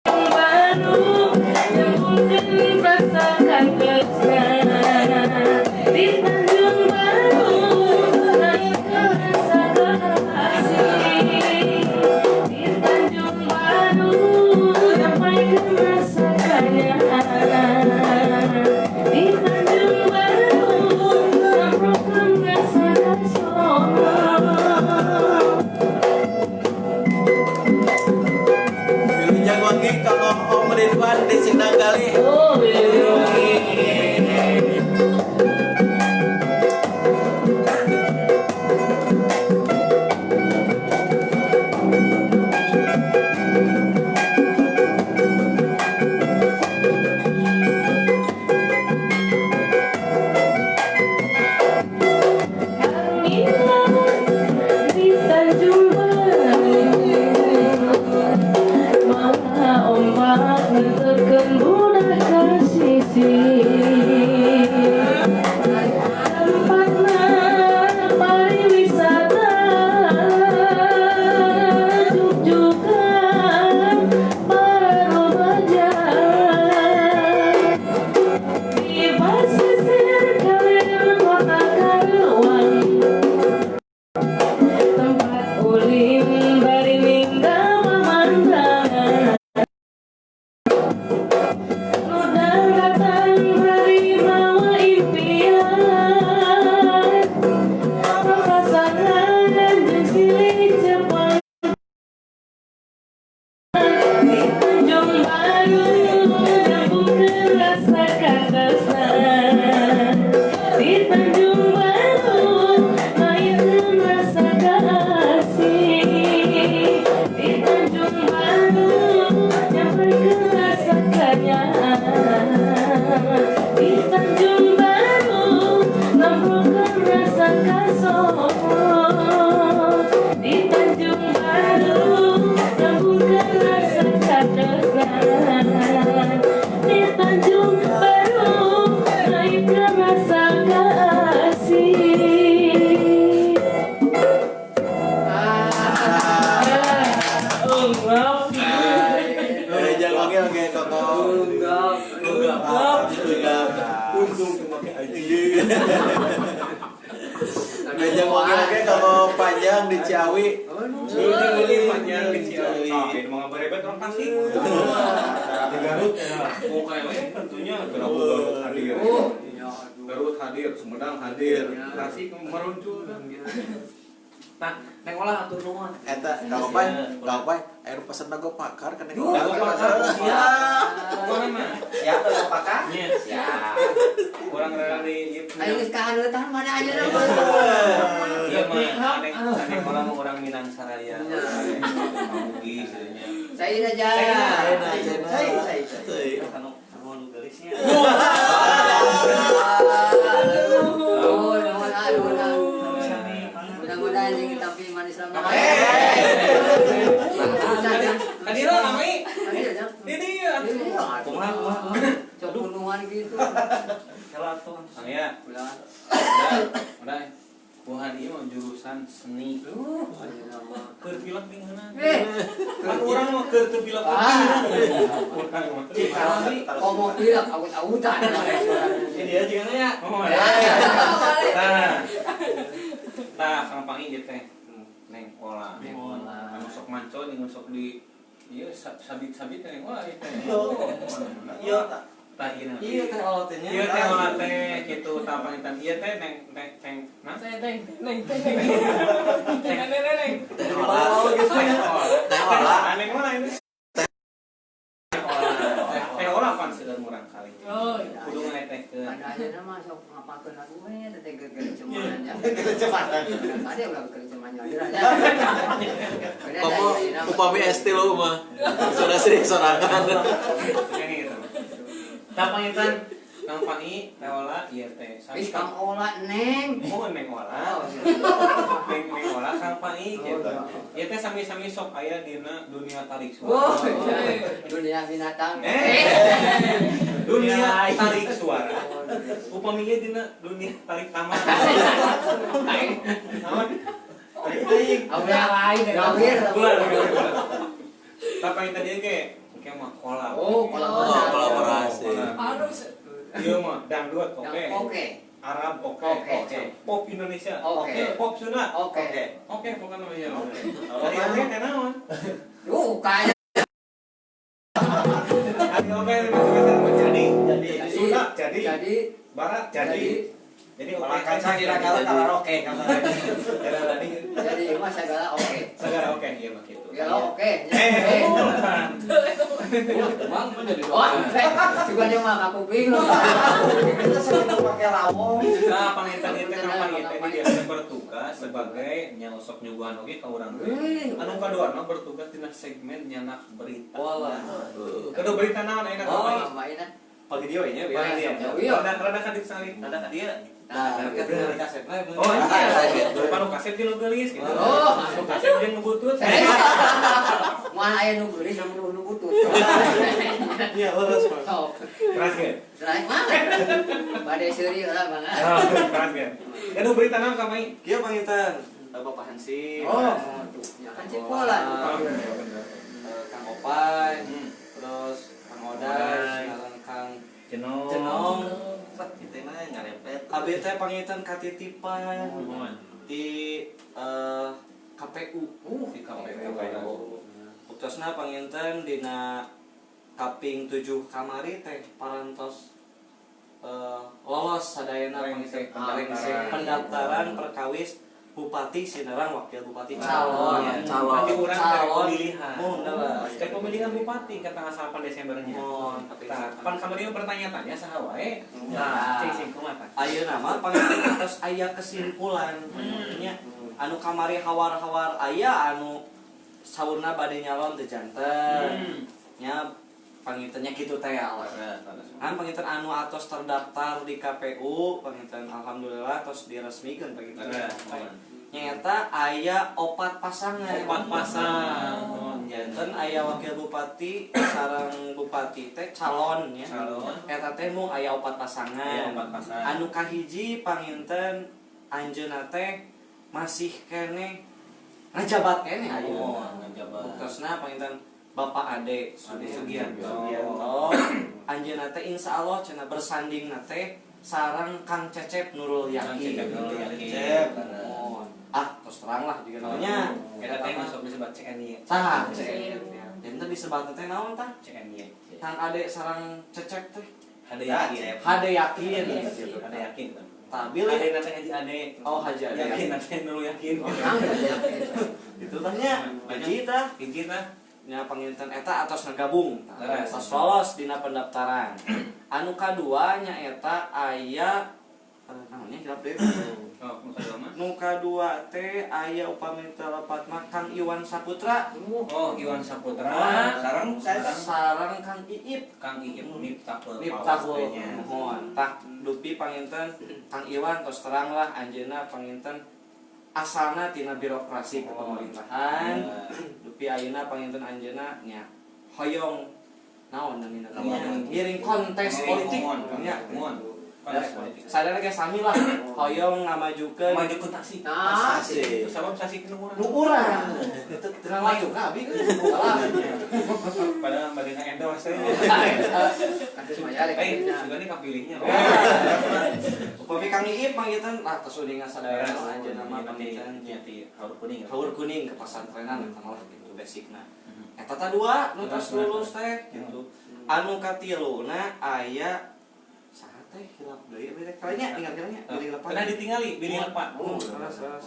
baru yang mungkin rasakan kesana di Tanjung Baru, naik rasa kasih di Tanjung Baru, sampaikan rasakannya di Tanjung Baru, sampaikan rasa kasih. Wilujeng wangi kalau Om Ridwan di Sindang Kali. Oh, Willy. Angin laut di Tanjung Baru, mawa ombak menenterkan budak kasih. Tempatnya pariwisata, jujukan para remaja. Di pasisir kalian kota Karawang, tempat ulin bari ninggal pemandangan. Daratan bari mawa impian, pasangan jeung silih cepat di Tanjung Baru, nyambungkeun rasa katresnan di Tanjung Baru, layakeun rasa kasih di Tanjung Baru, nyampaikeun rasa kanyaan di Tanjung Baru, nambahkan rasa kasih di Tanjung Baru, nambahkan rasa katresnan di Tanjung Baru, naikkan rasa kasih. Wilujeng wangi oke kalau untung memakai anjing. Wilujeng wangi oke kalau panjang di Ciawi. Ini panjang kecil. Ini mau berebet orang pasti. Di Garut ya. Pokoknya tentunya berapa Garut hadir. Garut hadir, Sumedang hadir. Tasik meruncul kan. Nah, neng olah atur nuhun. Eta kaopai air pesen dago pakar kan Dago pakar. Ya. Mana mah? Siap atau pakar? Nya. Siap. Kurang rela di Ayo geus kahaneutan mana aja dah. Iya mah, aneh orang orang Minang Saraya. Mugi sebenarnya. Saya aja. Saya. Kanu nu gelisnya. Mudah-mudahan jeung tapi manis lama. Kadira namai. Hadir ya. Ini ya. Kumaha. Cok gunungan gitu. salah tuh. Ya, Bulan. udah. Buhan ieu mah jurusan seni. Ayo nama. Keur pilek di mana? Eh, Kan urang mah keur teu pilek Cik kami ngomong pilek awut-awutan. Ini dia juga ya. Oh, ya. Tah, Kang Pangi ieu teh. Neng olah. Neng olah. Anu sok mancol jeung sok di ieu sabit-sabit teh wah ieu teh. Iya. Tah ieu. Iya teh olotnya. Ieu teh olah teh kitu tah pangitan ieu teh neng nah. Oh gitu ya. Teh olah. Neng olah ini. Teh olah pan seueur murang kali. Oh, Kudu ngaetehkeun. Pada akhirnya mah sok ngapakeun lagu we teh gereceman ya. Kecepatan. Tadi ulah gereceman ya. Kamu upami ST lo mah. Sudah sering sorangan. Yang gitu. Tah pangitan Kang Pangi teh olah ieu teh. Wis Kang Ola Neng. Oh, neng olah. Neng olah Kang Pangi gitu. Ieu teh sami-sami sok aya dina dunia tarik Oh, suara. dunia binatang. Dunia tarik suara. Upami ieu dina dunia tarik taman. Naon? Tarik teuing. Gawir. Tah pangitan ieu ge mah kolab. Oh, kolaborasi. harus. Ieu mah dangdut oke. Oke. Arab oke. Oke. Pop Indonesia Oke. Pop Sunda Oke. Oke pokoknya ieu. Ari oke teh naon? Kayak Ari oke jadi Sunda jadi jadi Barat jadi Malah kaca kira-kira karaoke kan. jadi mah segala oke. segala oke ieu mah kitu. Segala oke. Bang menjadi Wah, juga dia mah aku bingung. Kita sering pakai lawong. Nah, pangitan ieu teh Kang Pangi teh dia bertugas sebagai nyosok nyuguhan oge ka urang teh. Anu kaduana bertugas dina segmen nyanak berita. Walah. Kudu berita naon ayeuna Kang Pangi? Mainan. Pagi dia nya Pagi dia. Iya. Rada kadik salih. Ada ka dia. Nah, Kita kaset lah. Oh iya, panu kaset di nu geulis gitu. Oh. Anu kaset jeung nu butut. Mana aya nu geulis nu butut. Iya, lurus, Mas. Sok. Keras ge. Selain mana? Bade seuri lah Bang. Keras ge. Anu berita naon Kang Pangi? Kieu pangitan Bapak Hansip. Oh, ya kan cipola. Kang Opai, terus Kang Oday, sekarang Kang Jenong. Kita mah ngarepet. Abi teh pangitan katitipan di KPU. Di KPU. Putusna panginten dina kaping 7 kamari teh parantos lolos sadayana panginten pendaftaran perkawis Bupati Sinerang wakil bupati calon pemilihan. Oh, Teh pemilihan bupati kata asal 8 Desembernya. Pan kamari bertanya-tanya saha wae. Nah, cing kumaha? Ayeuna mah panginten atos aya kesimpulan nya anu kamari hawar-hawar aya anu saurna bade nyalon teu janten. Nya pangintennya kitu teh kan panginten anu atos terdaftar di KPU panginten alhamdulillah tos diresmikeun panginten. Nyata aya 4 pasangan. 4 pasang. Janten aya wakil bupati sareng bupati teh calon nya. Eta teh mung aya 4 pasangan. Anu kahiji panginten anjeunna teh masih kene ngajabat kene ayeuna. Buktiosna panginten Bapak Ade Sugianto. Anjeunna teh insyaallah cenah bersandingna teh sareng Kang Cecep Nurul Yakin. Terus terang lah juga namanya. Eta teh masuk disebut CNY. Saha? Dan teh disebut teh naon tah? CNY. Kang Ade sareng Cecep teh Hade yakin. Hade Yakin. Hade yakin. Tabil Ade nanti Haji Ade. Oh Haji Ade. Yakin nanti Nurul Yakin. Itu tanya. Hiji tah. Nya panginten eta atos ngagabung. Pas lolos dina pendaftaran. Anu kadua nya eta aya namanya hilap deui. Oh, muka dua mah. Nu kadua teh aya upami telepat mah Kang Iwan Saputra. Oh, Iwan Saputra. Sareng Kang Iip. Kang Iip Miftahul. Mohon tah dupi panginten Kang Iwan tos terang lah anjeunna panginten asalna tina birokrasi kepemerintahan. Dupi ayeuna panginten anjeunna nya hoyong naon namina ngiring kontes politik nya. konteks politik. Sadar ge sami lah. Hoyong ngamajukeun Majukeun tasik. Nah, Asik. Sabab tasik nu urang. nu urang. Tenang maju ka abi Padahal badina endorse we. kan geus maya rek. Juga nih kapilihnya. Upami Kang Iip panggilkeun lah tos udah ngasadaya anjeunna mah pendidikan panggilkeun nyati haur kuning. Haur kuning ke pesantrenan eta mah gitu basicna. Eta teh dua nu tos lulus teh gitu. Anu katiluna aya saha teh hilap deui beda kalinya ingat kalinya bilih lepat. Pernah ditinggali bilih lepat. Terus.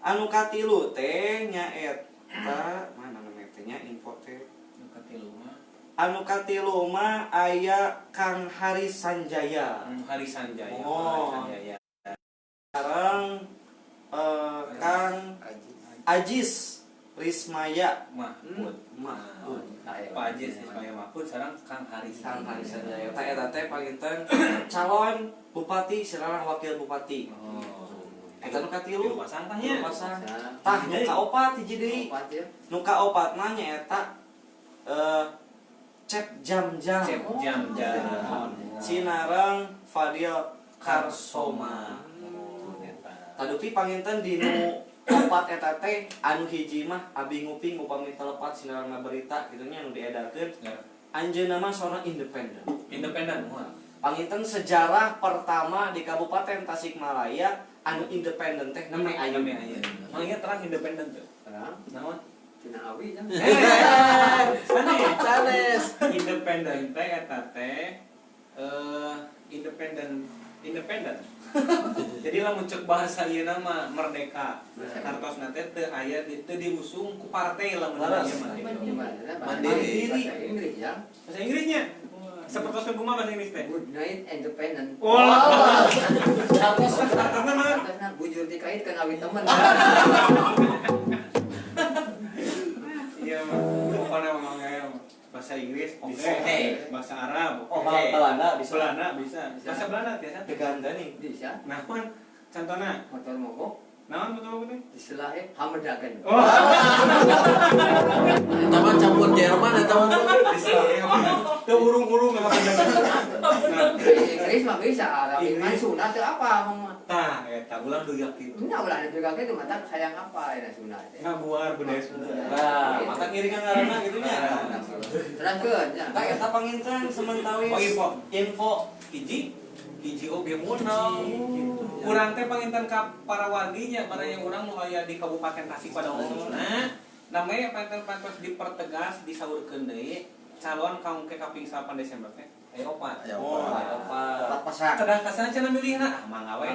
Anu katilu teh nyaeta mana namanya teh nya info teh. Anu katilu mah aya Kang Hari Sanjaya. Hari Sanjaya. Oh. Sanjaya. Sekarang Kang Ajis Rismaya Mahmud. Mahmud. Pak Ajis Ismail Mahmud sekarang Kang Hari Kang Hari Sanjaya. Sanjaya. Eta teh panginten calon bupati sareng wakil bupati. Eta nu katilu Pasang tanya. pasang. Tah nu kaopat hiji deui. Nu kaopat mah nyaeta Cep Jam-jam. Cep Jam-jam. Sinareng Fadil Karsoma. Tadupi panginten dinu opat eta teh anu hiji mah abi nguping upami telepat sinareng ngaberita kitu nya anu diedarkeun. Anjeunna mah sona independen. Independen moal. Panginten sejarah pertama di Kabupaten Tasikmalaya anu independen teh neme aya. Makanya terang independen tuh. Terang, Naon? tina awi nya. Sanes. Independen teh eta teh independen. Jadi lamun cek bahasa ieu mah merdeka. Hartosna teh teu aya teu diusung ku partai lamun ieu mah. Mandiri. Bahasa Inggris ya. Bahasa Inggrisnya seperti kumaha bahasa Inggris teh? Good night independent. Wah. Karena bujur dikaitkan awi temen. Iya mah. Pokona mah bahasa Inggris bisa. Bahasa Arab. Belanda bisa. Belanda bisa. Bahasa Belanda biasa. Teganda nih. Bisa. Naon contohna? Motor mogok Naon betul-betul? istilahnya hamedaken. Eta mah campur Jerman eta mah. Teu urung-urung apa Inggris mah bisa, tapi mah sunat teh apa mah. Tah, eta ulang deui yakin. Nya ulah juga gitu mata sayang apa ya sunat teh. Ngabuar budaya Sunda. Nah, mata ngiringan ngaranna gitu nya. Terangkeun nya. Nah, eta panginten sementawis Oh, info hiji oge munang. Urang teh panginten ka para warginya, para yang urang nu aya di Kabupaten Tasik pada umumna. Namanya panten-pantos dipertegas disaurkeun deui calon kaum ke kaping 8 Desember teh. Aya opat. apa pasak. Kedah kasana cenah milihna, mangawe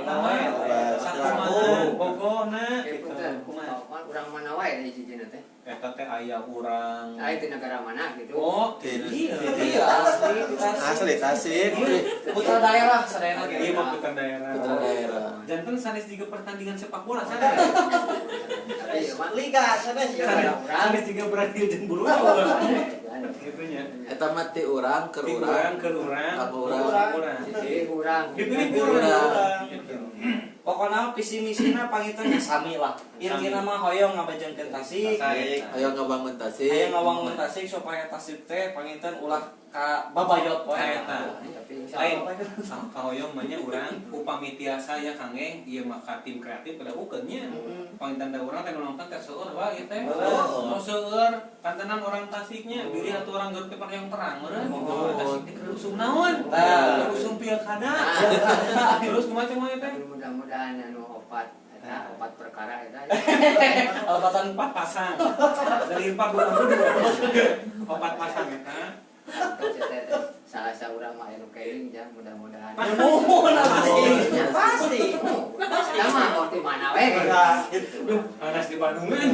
sakumaha bogohna gitu. Kumaha? Urang mana wae dari hiji teh. Eta teh aya urang. Aya di negara mana gitu. Oh, Iya, asli. Tasik. Putra daerah sadayana Iya mah putra daerah. Putra daerah. Janten sanes juga pertandingan sepak bola sana. Iya mah Liga sanes Sanes juga berani jeung buru. Gitu nya. Eta mah ti urang keur urang. Ke urang. Jadi urang. Dipilih urang. Pokoknya visi misina pangitan sami lah. Intina mah hoyong ngabajengkeun Tasik. Ayo ngabangun Tasik. Aya ngawangun Tasik supaya Tasik teh pangitan ulah ka babayot wae Eta. Tapi Lain kahoyong mah nya urang upami tiasa ya kangge ieu mah ka tim kreatif pada ukeun nya. Pangitan da urang teh nu nonton teh seueur wae ieu teh. Oh seueur kantenan orang Tasiknya bilih atuh urang geur teh yang terang meureun. Tasik teh usum naon? Usum pilkada. Terus kumaha cenah teh? mudah-mudahan anu opat eta opat perkara eta. Alpatan 4 pasang. Dari 4 opat pasang eta. Salah seorang mah anu keuing ya mudah-mudahan. Pasti. Ya mah mau di mana we. Panas di Bandungan.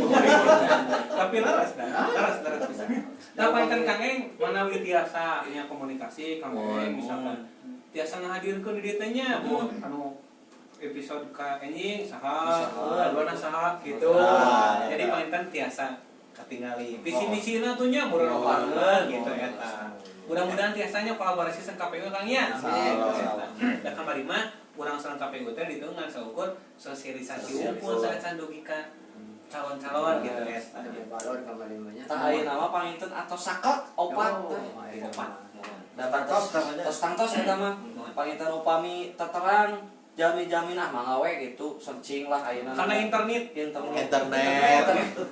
Tapi laras bisa. Tapi kan Kang Eng manawi tiasa nya komunikasi Kang Eng misalkan tiasa ngahadirkeun di dieu nya anu episode ka enjing saha, aduana saha gitu. Jadi panginten tiasa katingali. Visi misina tuh nya murah banget gitu eta. Mudah-mudahan tiasanya kolaborasi sareng KPU Kang nya. Da kamari mah urang sareng KPU teh diteungan saukur sosialisasi unggul saecan dugika calon-calon gitu eta. Balor kamari mah nya. Tah ayeuna mah panginten atau sakot opat. Opat. Dapat tos namanya. tos tangtos eta mah panginten upami terang jamin-jamin manggawe gitu searching lah ayeuna Karena internet. Internet.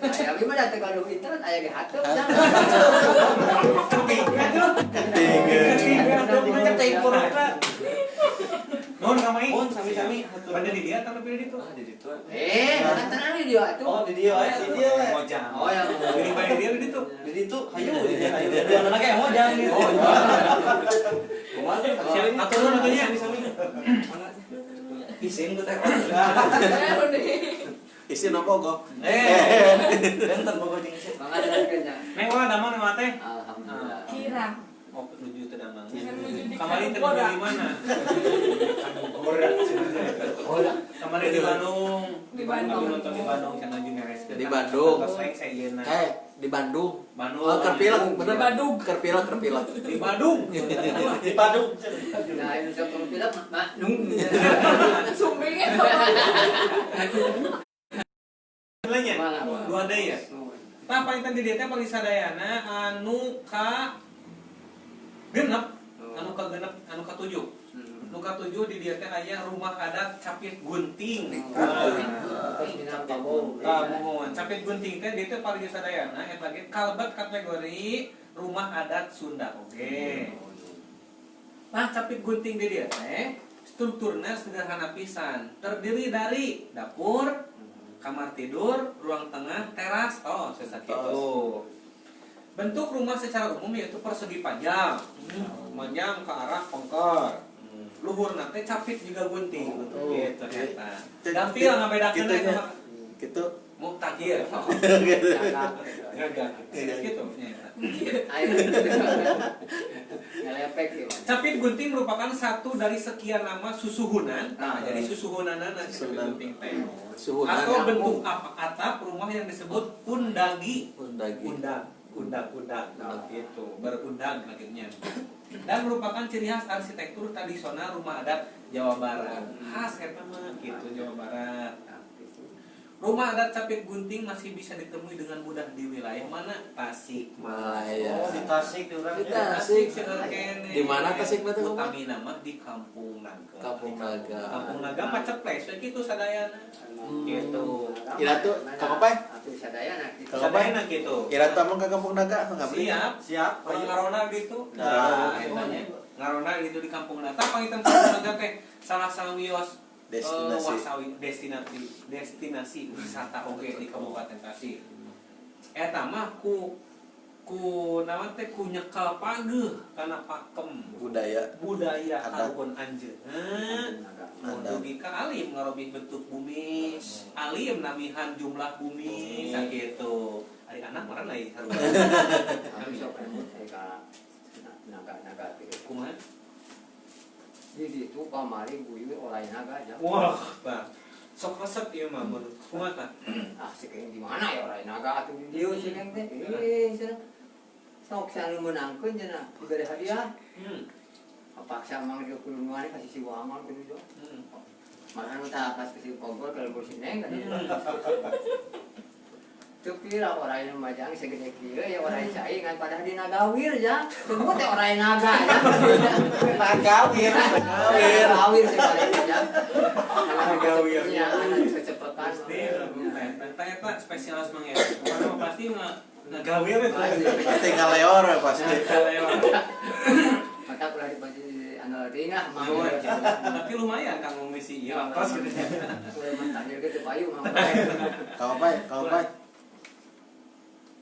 Aya abi mah datang ka internet aya ge hateup jan. Nuhun kamai. Mun sami-sami Pada di dia atau lebih di itu? di ditu. Tenang di dia atuh. Oh, di dia aya. Di dia we. Mojang. Oh ya. Jadi bayar dia di itu. Di ditu hayu di dia hayu. Di anak ge mau jangan di. Kumaha tuh? Atur namanya. Isin ku teh. Isi nopo go. Benten bogo jeung isin. Mangajarkeun nya. Neng wah damang nama teh. Alhamdulillah. Kira. Oh, menuju ke damang. Menuju di Kemarin Kampung di mana? Kemarin di Bandung. Di Bandung. Aku nonton di Bandung karena Juneres. Di Bandung. Saya Yena. Di Bandung. Bandung. Oh, kerpilek, bener. Di Bandung. Kerpilek. Di Bandung. Di Bandung. Nah, ini sok film mak nung. Sumbingnya. Nanya. Mana? Dua ada ya. Tah paling di dia teh paling sadayana anu ka genep, anu ka genep, anu ka 7. Anu ka 7 di dia teh aya rumah adat Capit Gunting. Kamuan Capit Gunting teh dia teh paling sadayana eta ge kalebet kategori rumah adat Sunda oge. Nah, Capit Gunting di dia teh strukturnya sederhana pisan, terdiri dari dapur, kamar tidur, ruang tengah, teras, seperti itu. Bentuk rumah secara umum yaitu persegi panjang, panjang ke arah pengker. Luhur nanti capit juga gunting, gitu ternyata. Dampil ngabedakeun eta Gitu. mau takir. Gitu. Ngelepek ya. Capit gunting merupakan satu dari sekian nama susuhunan. Nah, jadi susuhunanna capit gunting teh. Suhunan. Atau bentuk atap rumah yang disebut undagi. Undagi. Undang gitu, berundang akhirnya. Dan merupakan ciri khas arsitektur tradisional rumah adat Jawa Barat. Khas eta mah gitu Jawa Barat. Rumah adat Capit Gunting masih bisa ditemui dengan mudah di wilayah mana? Tasik Malaya. Oh, di Tasik di urang. Di Tasik. Di mana Tasik mah teh, Bang? Utami nama di Kampung Naga. Kampung Naga. Kampung Naga mah ceples we kitu sadayana. Gitu. Ira tuh, Kang Opai? Atuh sadayana gitu. Sadayana gitu. Ira tuh amang ke Kampung Naga apa ngabri? Siap. Kalau ngarona gitu. Nah, Etanya. Ngarona gitu di Kampung Naga. Pangitan Kampung Naga teh salah sawios destinasi wisata oge di Kabupaten Tasik. Eta mah ku naon teh ku nyekel pageuh kana pakem budaya karuhun anjeunna. Dugi ka alim ngarobih bentuk bumi, alim namihan jumlah bumi sakitu. Ari anak meureun lai haruan. Kami sok ka naga Kumaha? di situ kamari buyut oleh naga aja. Wah, Bang. Sok resep ieu mah mun kumaha tah? Si keng di mana ya oleh naga atuh di dieu si keng teh. Cenah. Sok sanu meunangkeun cenah diberi hadiah. Paksa mang di kulungan kasih si wangon kudu do. Mana nu tah pas kasih kompor kalau bersih neng kan. Tapi lah orang yang majang segede kira ya orang cai kan pada di nagawir ya. Semua teh orang naga ya. Nagawir sih paling ya. Nagawir ya anak kecepatan. Pasti eta spesialis mah ya. Mana pasti ngagawir itu. Pasti ngaleor pasti. Maka ulah dibagi anu tingah mau. Tapi lumayan Kang ngomisi ieu pas gitu. Ulah mentahir gitu payu mau. Kang Opai.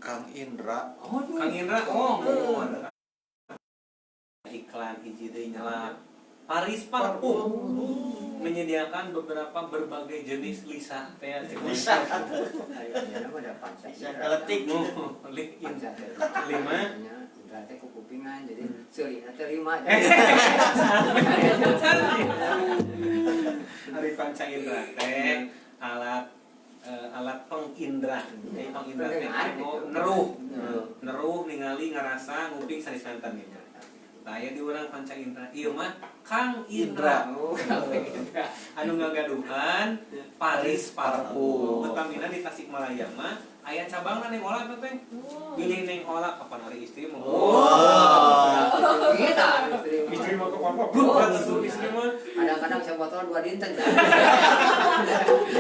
Kang Indra. Kang Indra, iklan hiji deui nyala. Paris Parfum menyediakan berbagai jenis lisah teh. Lisah. Ayo nama ada panca. Keletik. Link Panca. 5. Berarti kupingan jadi seulina terima. Hari Panca Indra teh alat pengindra. Pengindra teh neruh ningali ngarasa nguping sanes nanten gitu. Aya di urang Panca Indra. Ieu mah Kang Indra. Oh, Anu ngagaduhan Paris Parfum. Parfum. Utamina di Tasikmalaya mah aya cabangna neng olah teh. Pilih neng olah kapan hari istri mau. kita Istri mau ke papa. Bukan tuh istri mah. kadang-kadang saya botol 2 dinten.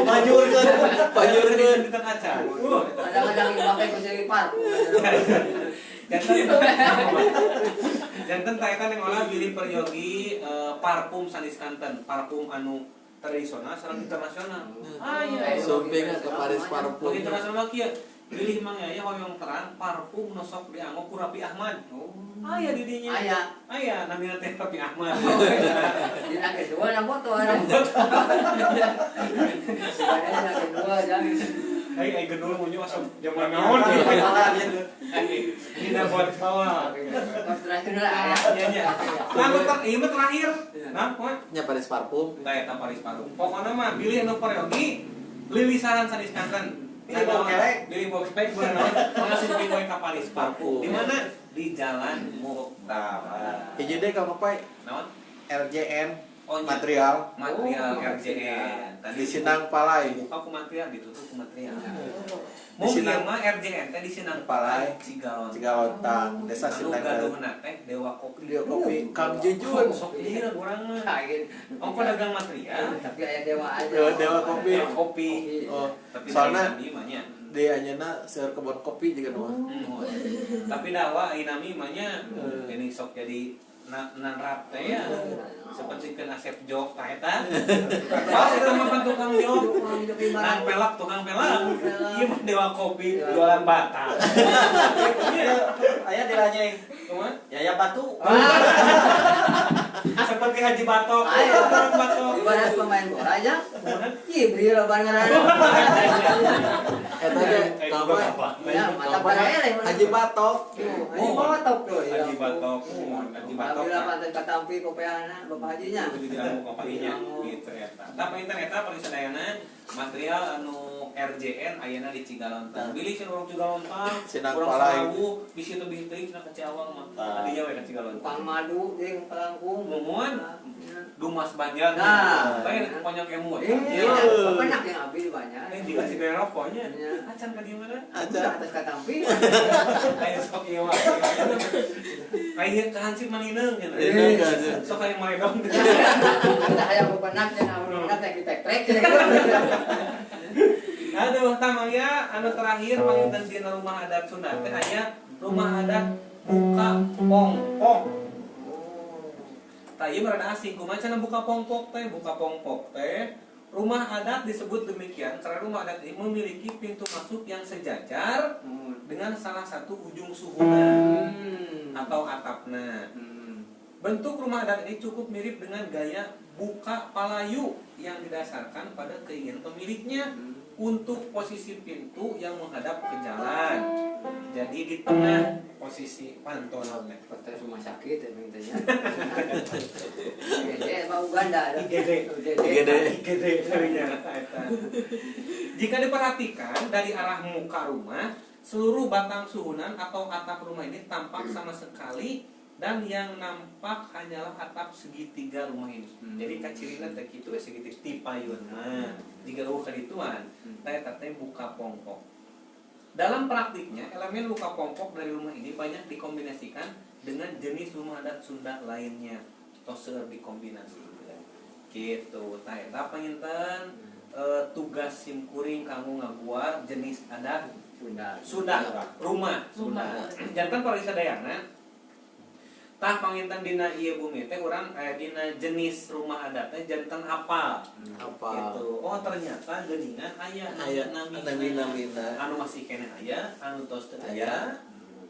Panyurkeun. Kita kaca. Kadang-kadang dipakai ku jadi parfum. Jantan taetan yang olah bilih peryogi parfum saniskanten, parfum anu tradisional sareng internasional. Aya. Sumpingna ke Paris Parfum. Internasional kieu pilih mang aya hoyong terang parfum nu sok dianggo ku Raffi Ahmad. Aya di dinya. Aya namina teh Raffi Ahmad. Dina kedua na foto ada. Dina kedua jangan. Ai gedul munyo asal zaman naon. Dina buat bawah. Pas terakhir aya. Nya nya. Lalu ieu mah terakhir. Nah, poe Nya Paris Parfum. ta eta Paris Parfum. Pokona mah pilih anu peryogi lilisahan saniskanten. Pilih bokelek. Pilih bokelek bulan naon? Masih pilih ka Paris Parfum. Di mana? Di Jalan Muhtara. Hiji deui ka Bapak Naon? RJN Oh, material material RJN. di Sinang Palai. Buka ku material, ditutup ku material. Di Mau Sinang- ieu mah RJN teh di Sinang Palai. Cigalon. Cigalontang, Desa Anu Sinang. gaduhna teh Dewa Kopi. Dia kopi Kang Jujun. Sok ieu urang mah. Kain. Ongko dagang material. Tapi aya dewa aja. Dewa kopi. Dewa Kopi. Oh, Tapi soalnya dari mah nya. di anjeunna seueur kebun kopi juga mah. Tapi dawa inami mahnya ini sok jadi nanrap teh ya. Seperti kena Asep Jok ta eta. Pas itu mah tukang jok. Nang pelak tukang pelak. Ieu mah Dewa Kopi jualan bata. Aya diranyai. Kumaha? Yaya Batu. Seperti Haji Batok. Ayo. Tukang Batok. Ibarat pemain bola aja. Ibril bangeran. Eta ge apa? Ya, mata pada eleh. Haji Batok. Haji Batok tuh. Haji Batok. Haji Batok. Bila pantai katampi kopeana Bapak hajinya. Jadi anu kopainya gitu eta. Tapi internet paling sadayana material anu RJN ayeuna di Cigalontang. Bilih sing urang Cigalontang. Sinang urang Palai. Sarawu, bisi teu bisi teuing cenah ka Ciawang mah. Adinya we ka Cigalontang. Pang madu jeung pelangkung. Mumun. Dumas Banjar. Nah. Bae ponyok emu. Iya, penak yang abi banyak. Ini dikasih dari rokoknya. Iya. Acan ka dieu mana? Aja atas katampi. Aya sok ieu mah. Aya ka hansip manineung cenah. Sok aya maledong. Kita aya penak cenah amunna teh ditek-trek cenah. Aduh, tamang ya, anu terakhir panginten dina rumah adat Sunda teh aya rumah adat Buka Pongpok. Tah ieu rada asing kumaha cenah Buka Pongpok teh? Buka Pongpok teh rumah adat disebut demikian karena rumah adat ini memiliki pintu masuk yang sejajar dengan salah satu ujung suhunan atau atapna. Bentuk rumah adat ini cukup mirip dengan gaya buka palayu yang didasarkan pada keinginan pemiliknya untuk posisi pintu yang menghadap ke jalan. Jadi di tengah posisi pantolonnya. Kota rumah sakit ya mintanya. Gede mau Uganda ada. Gede ternyata eta. Jika diperhatikan dari arah muka rumah, seluruh batang suhunan atau atap rumah ini tampak sama sekali dan yang nampak hanyalah atap segitiga rumah ini. Jadi kacirina teh kitu segitiga tipayun mah. Jika ruh kadituan, teh buka pongpok. Dalam praktiknya, elemen buka pongpok dari rumah ini banyak dikombinasikan dengan jenis rumah adat Sunda lainnya. Toser dikombinasikan. Gitu. Tah eta panginten tugas simkuring kanggo ngabuat jenis adat Sunda rumah Sunda. Jantan para sadayana tah panginten dina ieu bumi teh urang dina jenis rumah adat teh janten hafal. Gitu. Oh ternyata geuningan aya namina anu masih kene aya, anu tos teu aya.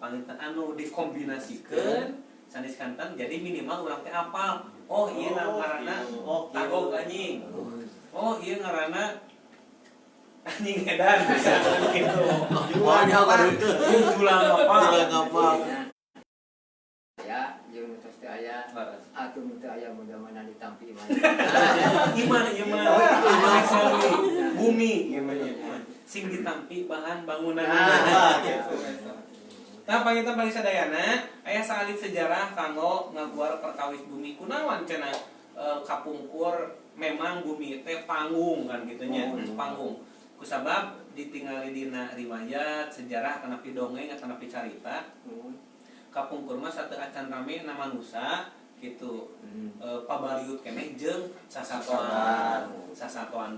Panginten anu dikombinasikeun sanes kanten jadi minimal urang teh hafal. Oh ieu ngaranna tagog anjing. Oh ieu ngaranna anjing edan bisa gitu. Jualnya apa itu? Jualan apa? Ya, jeung tos teh aya atuh teh aya mudah-mudahan ditampi mah. Gimana bumi gimana sing ditampi bahan bangunan gitu. Nah, panginten bagi sadayana aya salit sejarah kanggo ngaguar perkawis bumi kunaon cenah kapungkur memang bumi teh panggung kan gitunya, panggung. Kusabab ditingali dina riwayat sejarah kana pidongeng kana picarita. Kapungkur mah sateu acan rame na manusia gitu. Pabaliut keneh jeung sasatoan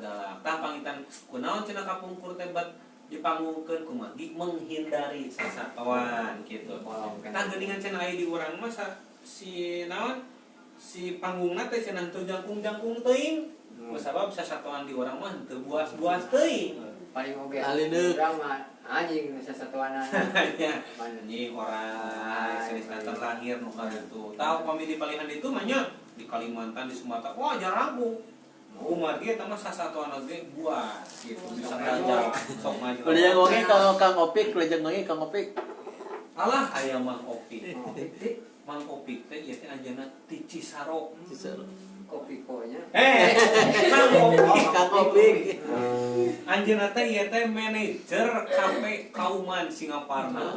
galak. Tah panginten kunaon cenah kapungkur teh bat dipanggungkeun kumagi menghindari sasatoan gitu. Tah geuningan cenah aya di urang mah si naon si panggungna teh cenah teu jangkung-jangkung teuing. Kusabab sasatoan di urang mah teu buas-buas teuing. Paling oge Alineuk. urang mah anjing sasatoanan. Anjing orang selis kantor lahir nu kitu. Tahu kami di palihan itu mah nya di Kalimantan di Sumatera. Wah jarang Bu. Umar dia tambah sasatoan oge buas gitu. Bisa ngajak sok maju. Kuliah ngoge Kang Opik, kuliah ngoge Kang Opik. Alah aya Mang Opik. Mang Opik teh ieu teh anjeunna ti Cisarok. Kopi-konya. Mang Opik. Kang Opik. Anjeunna teh ieu teh manajer kafe Kauman Singaparna.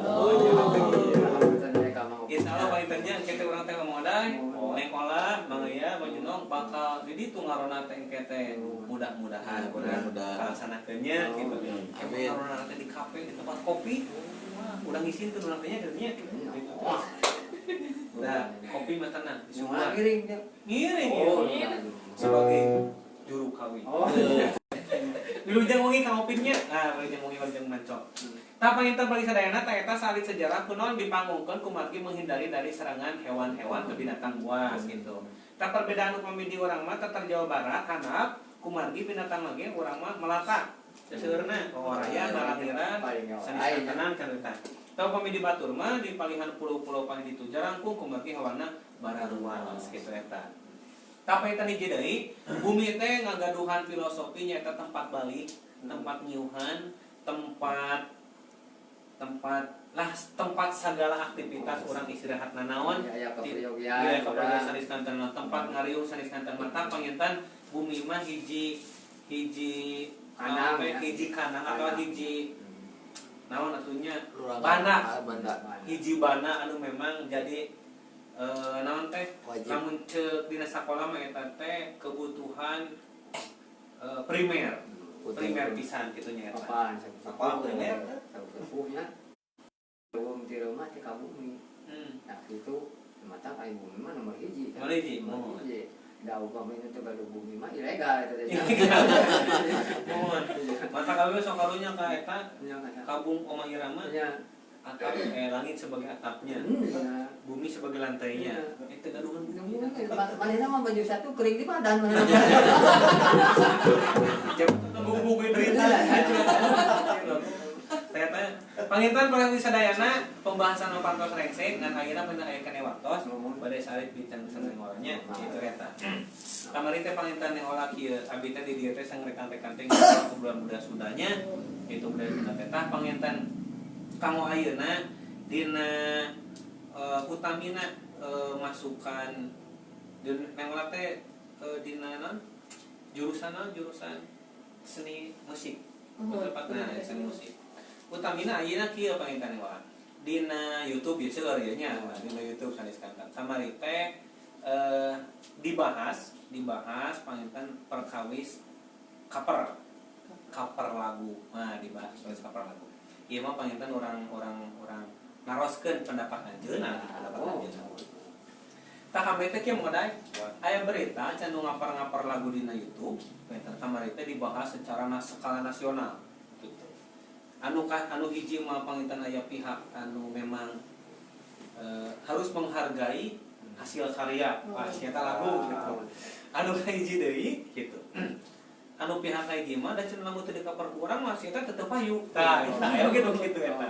Insyaallah pangintennya engke urang teh modal, neng olah mangeuya Bajunong bakal di ditu ngarona teh engke teh mudah-mudahan kalaksanakeunnya gitu. Amin. Ngarona teh di kafe di tempat kopi. Udah ngisin tuh urang teh nya gitu. Nah, kopi mah tenang, semua ngiring dia. ngiring Oh, ya. Sebagai juru kawin. Wilujeng wengi Kang Opiknya. Nah, wilujeng wengi wilujeng mancok. Tah panginten bagi sadayana tah eta salit sejarah kunaon dipanggungkeun kumargi menghindari dari serangan hewan-hewan atau binatang buas gitu. Tah perbedaan upami di urang mah tetar Jawa Barat handap kumargi binatang lagi urang mah melata. Seseueurna raya balahiran sanes kantenan carita. Tah upami di Batur mah di palihan pulau-pulau paling ditu jarangkung kumargi hawana bararuas kitu eta. Tapi tadi jadi bumi teh ngagaduhan filosofi nyaeta tempat balik, tempat nyuhan, tempat segala aktivitas orang istirahat nanaon. Ya Keperluan sanis kanten tempat ngariung sanis kanten mata panginten bumi mah hiji kanang atau hiji naon atunya bana. Hiji bana anu memang jadi naon teh lamun ceuk dina sakola mah eta teh kebutuhan primer pisan kitu nya eta. Apa primer? Punya belum di rumah di kabumi. Nah itu mata kayak bumi mah nomor hiji. Nomor hiji. Da upami itu baru bumi mah ilegal eta teh. Mohon. Mata kabeh sok karunya ka eta kabung Oma Irama. Atap langit sebagai atapnya. Bumi sebagai lantainya. Itu gaduhan bumi. Manehna mah baju satu kering di badan. Buku derita. Ternyata panginten panggilan sadayana pembahasan opantos rengseng dan akhirnya pindah aya kana waktos pada salit bincang sareng orangnya itu eta. Kamari teh panginten yang olah kieu abdi teh di dieu teh sangrekan-rekan bulan muda sudahnya itu budaya Sunda teh tah panginten kanggo ayeuna dina utamina masukan nang olah teh dina naon jurusan seni musik. Tepatna seni musik. Utamina ayeuna kieu panginten wae. Dina YouTube ya seueur ieu nya, dina YouTube sanes kantan. Kamari teh dibahas panginten perkawis cover lagu. Nah, dibahas perkawis cover lagu. Ieu mah panginten orang naroskeun pendapat anjeunna. Tah kamari teh kieu modal aya berita can nu ngapar-ngapar lagu dina YouTube, panginten kamari teh dibahas secara skala nasional. Anu hiji mah panginten aya pihak anu memang harus menghargai hasil karya eta lagu gitu. Anu hiji deui gitu. Anu pihak hiji mah da cenah lamun teu dikaper ku urang mah eta tetep payu. Tah aya oge kitu eta.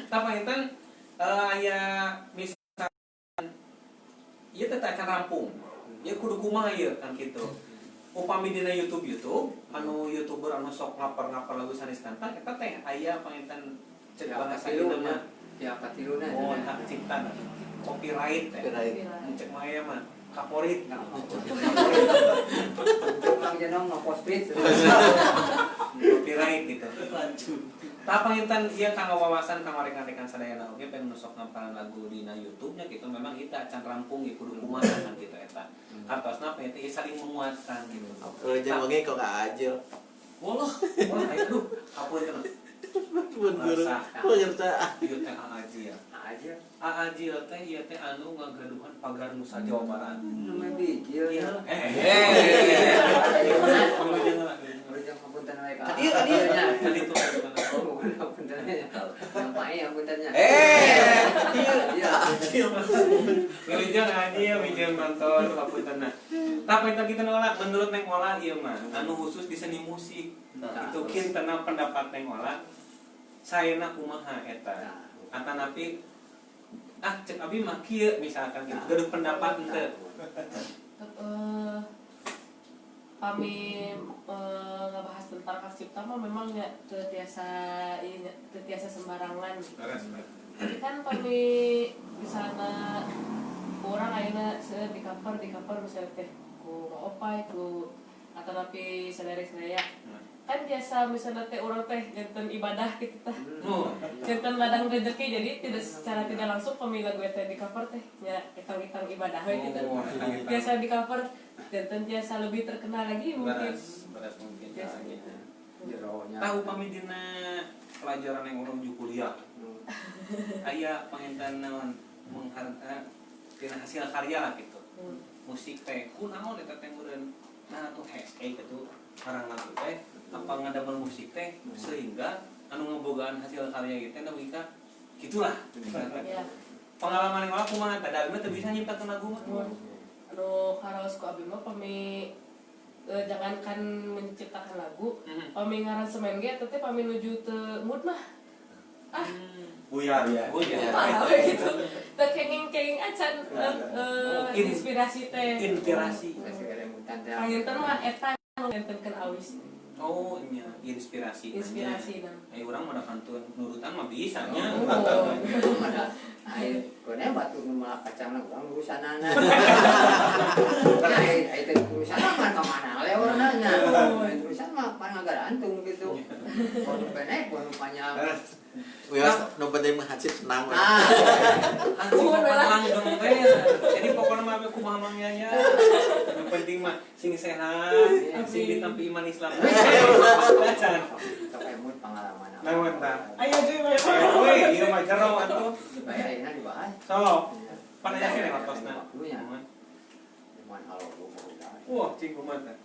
Tah panginten aya misalkan ieu teh acan rampung. Ieu kudu kumaha ieu kan kitu. Upami dina YouTube anu YouTuber anu sok ngapar-ngapar lagu sanes kantan eta teh aya panginten cek bahasa ieu mah ya patiluna hak cipta copyright teh cek mah aya mah Kaporit. Mang jenong nge-post-it. Copyright gitu. Tah panginten ieu kanggo wawasan kang arek-arekan sadayana oge pengen nusok ngapalan lagu dina YouTube-nya gitu memang kita acan rampung ieu kudu kumaha kan gitu eta. Kartosna penting saling menguatkan gitu. Jeung oge kok ajil. Wallah, wah aduh, kapunten. Mun guru. Kok ngerti Ieu teh Aji ya. Aji teh ieu teh anu ngagaduhan pagar Nusa Jawa Barat. Namanya bijil ya. Urang hapunten wae ka. Tadi tuh Oh, hapunten ya. Ngapain hapuntennya? Iya. Wilujeng Adil, Wilujeng nonton kapuntenna. Tapi eta kita nolak menurut Neng Ola ieu mah anu khusus di seni musik. Itu kinten pendapat Neng Ola. Saena kumaha eta? Atanapi cek abi mah kieu misalkan gitu. Gaduh pendapat henteu. Kami ngebahas tentang hak cipta mah memang ya tetiasa sembarangan. Tapi kan kami di sana orang ayeuna di cover misalnya teh ku opai ku atau napi sadaya kan biasa misalnya teh orang teh janten ibadah gitu tah. Janten ladang rezeki jadi secara tidak langsung kami lagu teh di cover teh ya itang-itang ibadah we gitu. Biasa di cover janten biasa lebih terkenal lagi mungkin. Beras mungkin. Biasa gitu. Tahu pami dina pelajaran yang orang kuliah. Aya panginten naon menghargai tina hasil karya lah gitu. Musik teh kunaon eta teh meureun nah tuh hashtag itu karang lagu teh apa ngadamel musik teh sehingga anu ngebogaan hasil karya gitu anuika gitulah. Ya. Pengalaman yang kumaha teh dalem teh bisa nyiptakeun lagu mah. Anu karaos ku abi mah pami jangankan menciptakan lagu, pami ngaransemen ge teh pami nuju teu mood mah. Buyar. Parah we gitu. Teu kenging-kenging acan inspirasi teh. Inspirasi. Panginten mah eta nu ngentenkeun awis. Oh nya inspirasi. Inspirasi nah. Urang mah pantun nurutan mah bisa nya. Ayo, kone batu malah kacang urang urusanana. Ai teh urusan mah ka mana le orangnya. Urusan mah pan ngagarantung gitu. Ponu penek ponu panjang. Wios nu penting mah hacip senang. Langgeng teh. Jadi pokokna mah kumaha mah nya. Yang penting mah sing sehat, sing ditampi iman Islam. Bacan. Sampai mood pengalaman. Naon tah? Aya deui we. Ieu mah jero atuh. Bayaina dibahas. Sok. Pananya kene kartosna. Cuman halo lu udah. Wah, cing kumaha teh.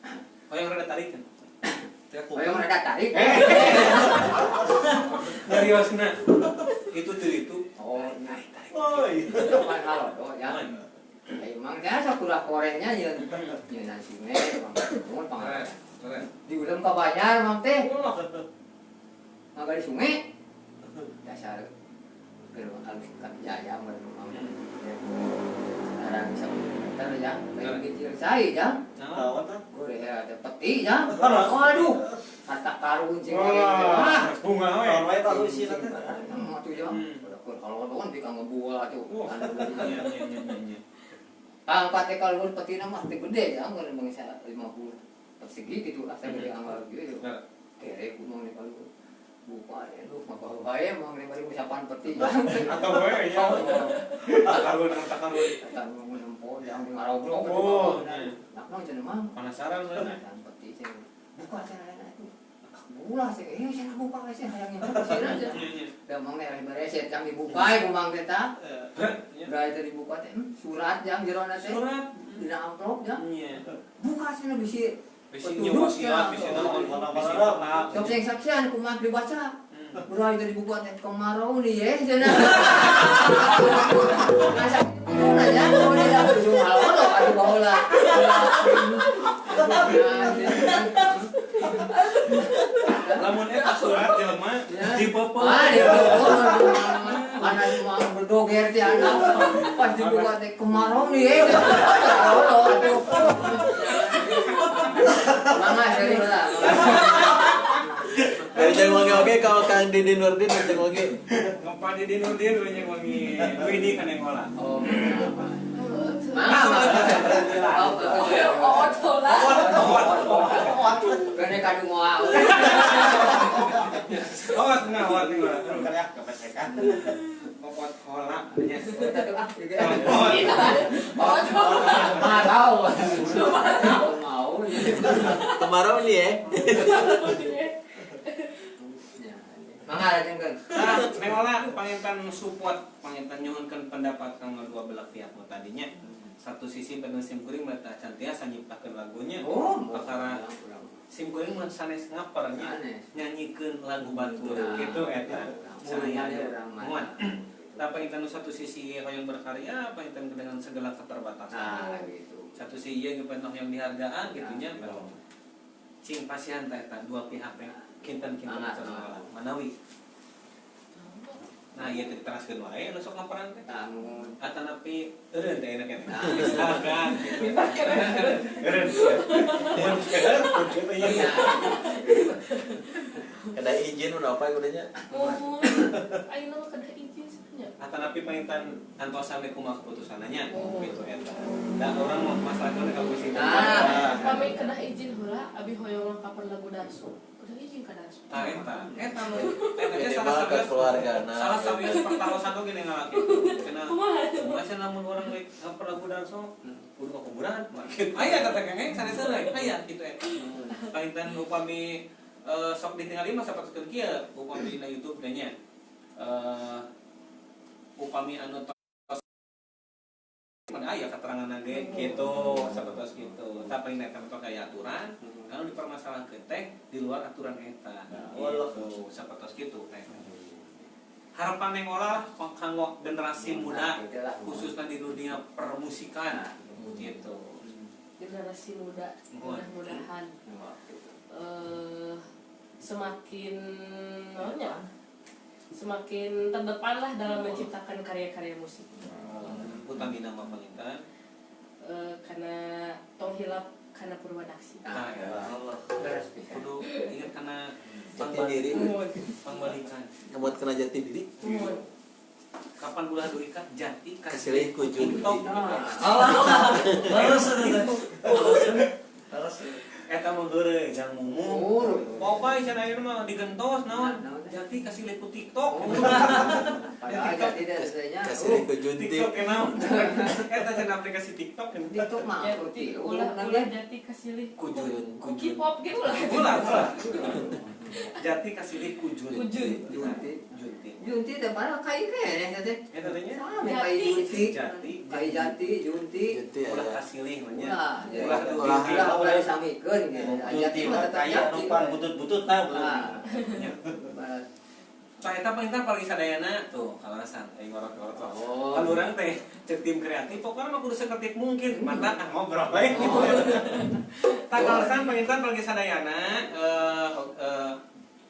Hoyong rada tarikeun. Hoyong rada tarik. Seriusna. Itu. Oh, naik tarik. Oi. Cuman halo doh ya. Emang dia sakura korenya yeun. Yeun nasi me, mun pangalaman. Di urang ka Banjar mang teh. Maga di sungai. Dasar keur alus ka jaya mun mau. Sekarang bisa meter ya. Kayak kecil saya ya. Naon tah? Gue ada peti ya. Waduh. Kata karun cing ah. Bunga we. Naon wae tah usina teh? Mau tuh ya. Kalau doon di kang ngebual tuh. Iya. Kang pate kalau peti nama teh gede ya, enggak bangsa 50 persegi gitu lah saya beli anggar gitu. Kere kuno nih kalau buka ya lu mah bahaya mah bari usapan peti. Atau we ya. Kalau nang takar we. Kata mau nempo yang di ngaroblok. Oh. Nak nang cenah mah. Penasaran we. Peti sing buka cenah itu. Bulah sih, saya buka sih hayangnya sih aja. Gampang nih bereset yang dibuka kumang kita. Berai tadi dibuka teh surat yang jero na teh. Surat Dina amplop ya. iya. Buka sih bisi. Bisi wasiat, bisi naon, bisi tetap. Sok sing saksian kumang dibaca. Berai tadi dibuka teh kemarau nih ya cenah. Masa itu aja kalau dia berjual lo atuh baheula. Lamun eta surat jelema dipeupeung. Anak cuma berdoger ti anak. Pas dibuka teh kemarau nih. Mama serius lah. Jeung oge ka Kang Didi Nurdin jeung oge. Ngapa Didi Nurdin we nya wangi. Ini kan yang ngolah. Oh, Kene kadung mau. Awat tinggal. Kan ya kepesekan. Ngopot hola nya. Tadu ah. Oh, Mau. Kemarau nih ya. Mangga jeung Nah, memanglah panginten support, panginten nyuhunkeun pendapat kanggo dua belah pihak nu tadinya. Satu sisi bener sim kuring mata cantiasa nyiptakeun lagunya. Perkara sim kuring mah sanes ngapernya nyanyikeun lagu batur gitu eta. Saya muat. Tapi panginten satu sisi hoyong berkarya, panginten dengan segala keterbatasan. gitu. Satu sisi ieu geus yang dihargaan gitunya. Cing pasihan eta dua pihak teh kinten-kinten manawi. Nah, ieu teh diteraskeun wae anu sok laporan teh. Atanapi eureun teh enak eta. Misalkan eureun. Mun keder ieu. Kada izin udah apa gunanya? ayeuna mah kada izin sebenarnya. Atanapi panginten antos sampe kumaha keputusananya gitu eta. Da urang mah masalahkeun ka posisi. Kami kena izin heula abi hoyong kapan lagu darso. Kudu izin ka darso. Eta nu keluargana. salah sawias pertarosan oge gini ngalaki. Cenah masih lamun urang we lagu darso kudu ka kuburan. Aya kata kengeng sanes heula aya kitu eta. Panginten upami sok ditingali mah sapertikeun kieu upami na YouTube nya. Upami anu aya keterangan ge gitu sapertos gitu. Tapi nek tempat aya aturan, anu dipermasalahkeun teh di luar aturan eta. Gitu sapertos gitu teh. Harapan yang olah kanggo generasi muda khususnya di dunia permusikan gitu. Generasi muda mudah-mudahan semakin semakin terdepan lah dalam menciptakan karya-karya musik. Utami nama panginten Karena tong hilap karena purwadaksi. Allah kudu ingat kana Jati diri. pangbalikan. Ngebuat kena jati diri. Kapan ulah duikat jati Kasilih ku junti. Eta mah heureuy jang mumu. Popay cenah ieu mah digentos naon? Jati kasih lihat TikTok. Padahal jadi dasarnya. Kasilih ku junti. TikTok kenal. Eta cenah aplikasi TikTok kan. TikTok mah Jati ulah jati kasih Kujun. K-pop gitu lah. Ulah. Jati kasih lihat kujun. Junti teh padahal kai keneh teh. Eta teh nya. Sami kai junti. Jati. Kai jati, junti. Junti Ulah ya. kasih lihat nya. Ulah disamikeun gitu. Jati mah tetap Kayak jati. numpang butut-butut tah. Tah eta panginten paling sadayana tuh kalasan aing ngorok-ngorok. Oh. Kan urang teh cek tim kreatif pokoknya mah kudu sekreatif mungkin. Mantap ngobrol bae. Tah kalasan panginten paling sadayana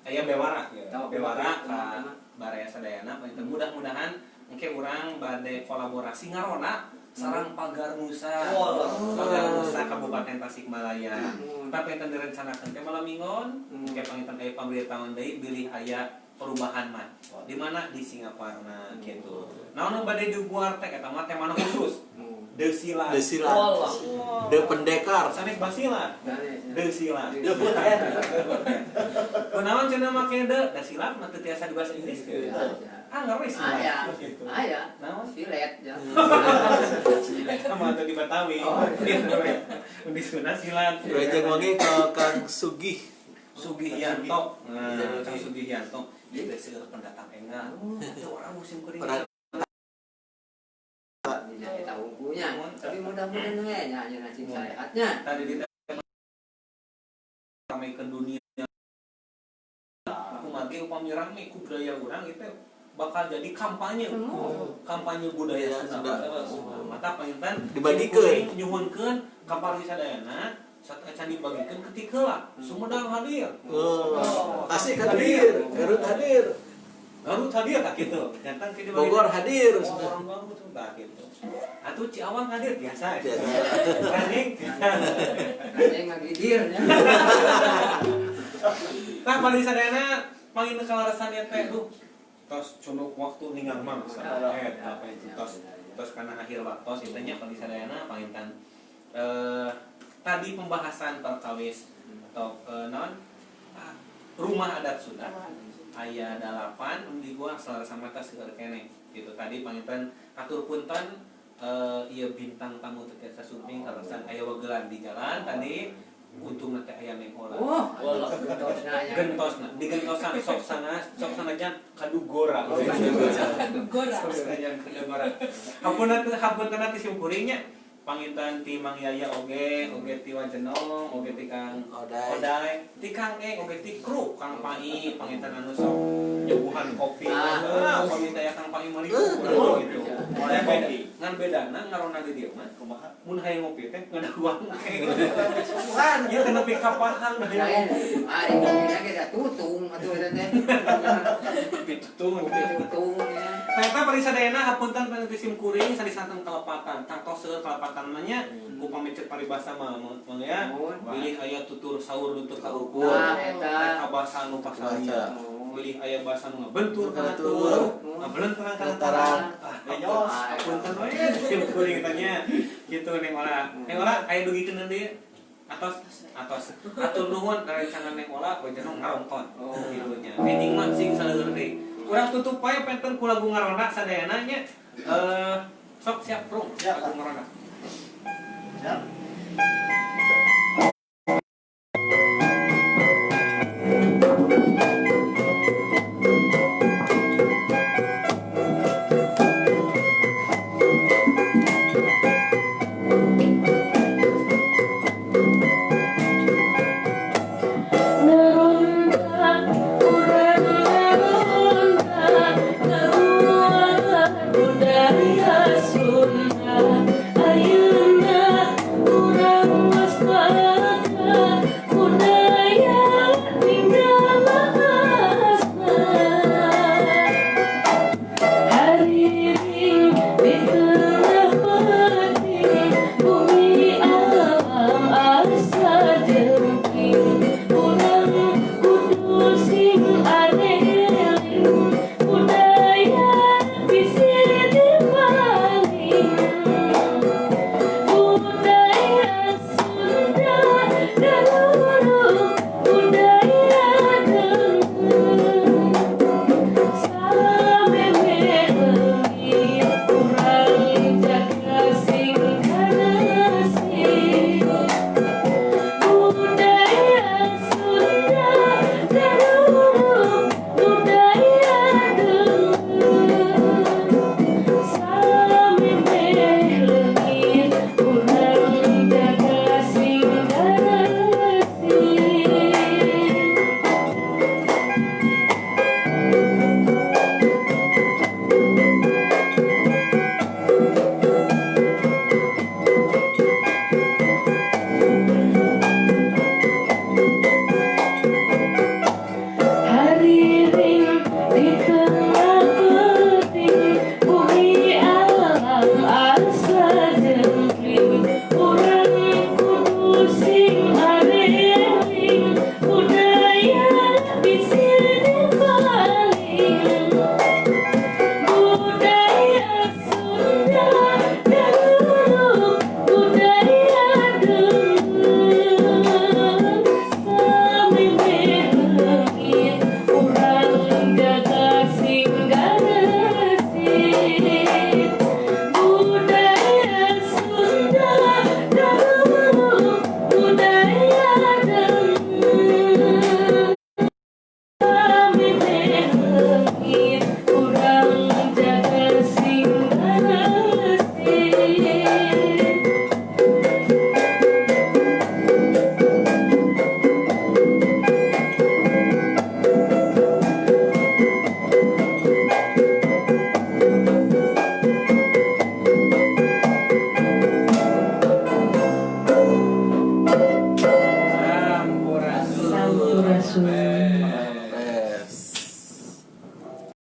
aya bewara bewara ka baraya sadayana panginten mudah-mudahan engke urang bade kolaborasi ngarona sareng Pagar Nusa. Pagar Nusa Kabupaten Tasikmalaya. Tapi enten direncanakeun teh malam Minggon, engke panginten aya pamberitahuan deui bilih aya perubahan mah. Di mana di Singaparna gitu. Naon bade dibuar teh eta mah teh mana khusus. Desilat. De pendekar. Sanes basilat. Desilat. Kunaon cenah make desilat mah teu tiasa di bahasa Inggris. Ngeri sih. Aya. Naon? Silet ya. Sama teu di Betawi. Di Sunda silat. Rajang wangi ka Kang Sugih. Sugiyanto. Nah, Kang Sugiyanto. Dia geus pendatang enggak. Itu orang musim kuring. Tidak tahu bukunya. Tapi mudah-mudahan we nya nasi sehatnya. Tadi di ramaikan dunia. Aku mage upami rame ku budaya urang itu bakal jadi kampanye. Kampanye budaya Sunda. Mata panginten Dibagikeun. nyuhunkeun ka parisadayana saat dibagikeun ketika lah Sumedang hadir. Tasik hadir, Garut hadir, Garut hadir tak gitu. Jantan ke Bogor hadir. Orang Bogor tuh tak gitu. Atuh Ciawang hadir biasa. Biasa. Ranting. Ranting ngagidir nya. Nah, parisadayana pangin kalarasan ieu teh duh. tos cunuk waktu ninggal mangsa apa itu tos karena akhir waktu intinya pagi sadayana pangintan tadi pembahasan perkawis atau non rumah adat sudah aya 8 di gua selasa mata seueur keneh gitu tadi panginten atur punten ieu bintang tamu teu tiasa suping kalasan aya wagelan di jalan tadi untung nanti aya mengolah gentosna di gentosan sok sana jan kadugora Kadugora. hapunten nanti simkuringnya panginten ti Mang Yaya oge ti Wajenong oge ti Kang Oday ti Kang oge ti Kru Kang Pai panginten anu sok nyebuhan kopi panginten ya Kang Pai meuli kurang gitu oleh kopi ngan bedana ngarona di dieu mah kumaha mun hayang ngopi teh ngadaguang subuhan ieu teh nepi ka pahang da hayang ngopi Ari kopi lagi ada tutung atuh eta teh. pitutung Ternyata parisadayana hapunten peneliti simkuring sadisanten kelepatan tangtos seueur kelepatan mah nya ku pamicet paribasa mah ya pilih aya tutur saur nutur ka ukur ka basa nu pasaraya pilih aya basa nu ngabentur ka atur ngabelentarang ka lantaran hapunten we simkuring tanya kitu neng olah aya dugikeun deui atos atur nuhun rencana neng olah Wajenong ngarongton kitu nya ending mah sing saleueur deui urang tutup pae penten ku lagu ngarona sadayana nya sok siap prung lagu ngarona siap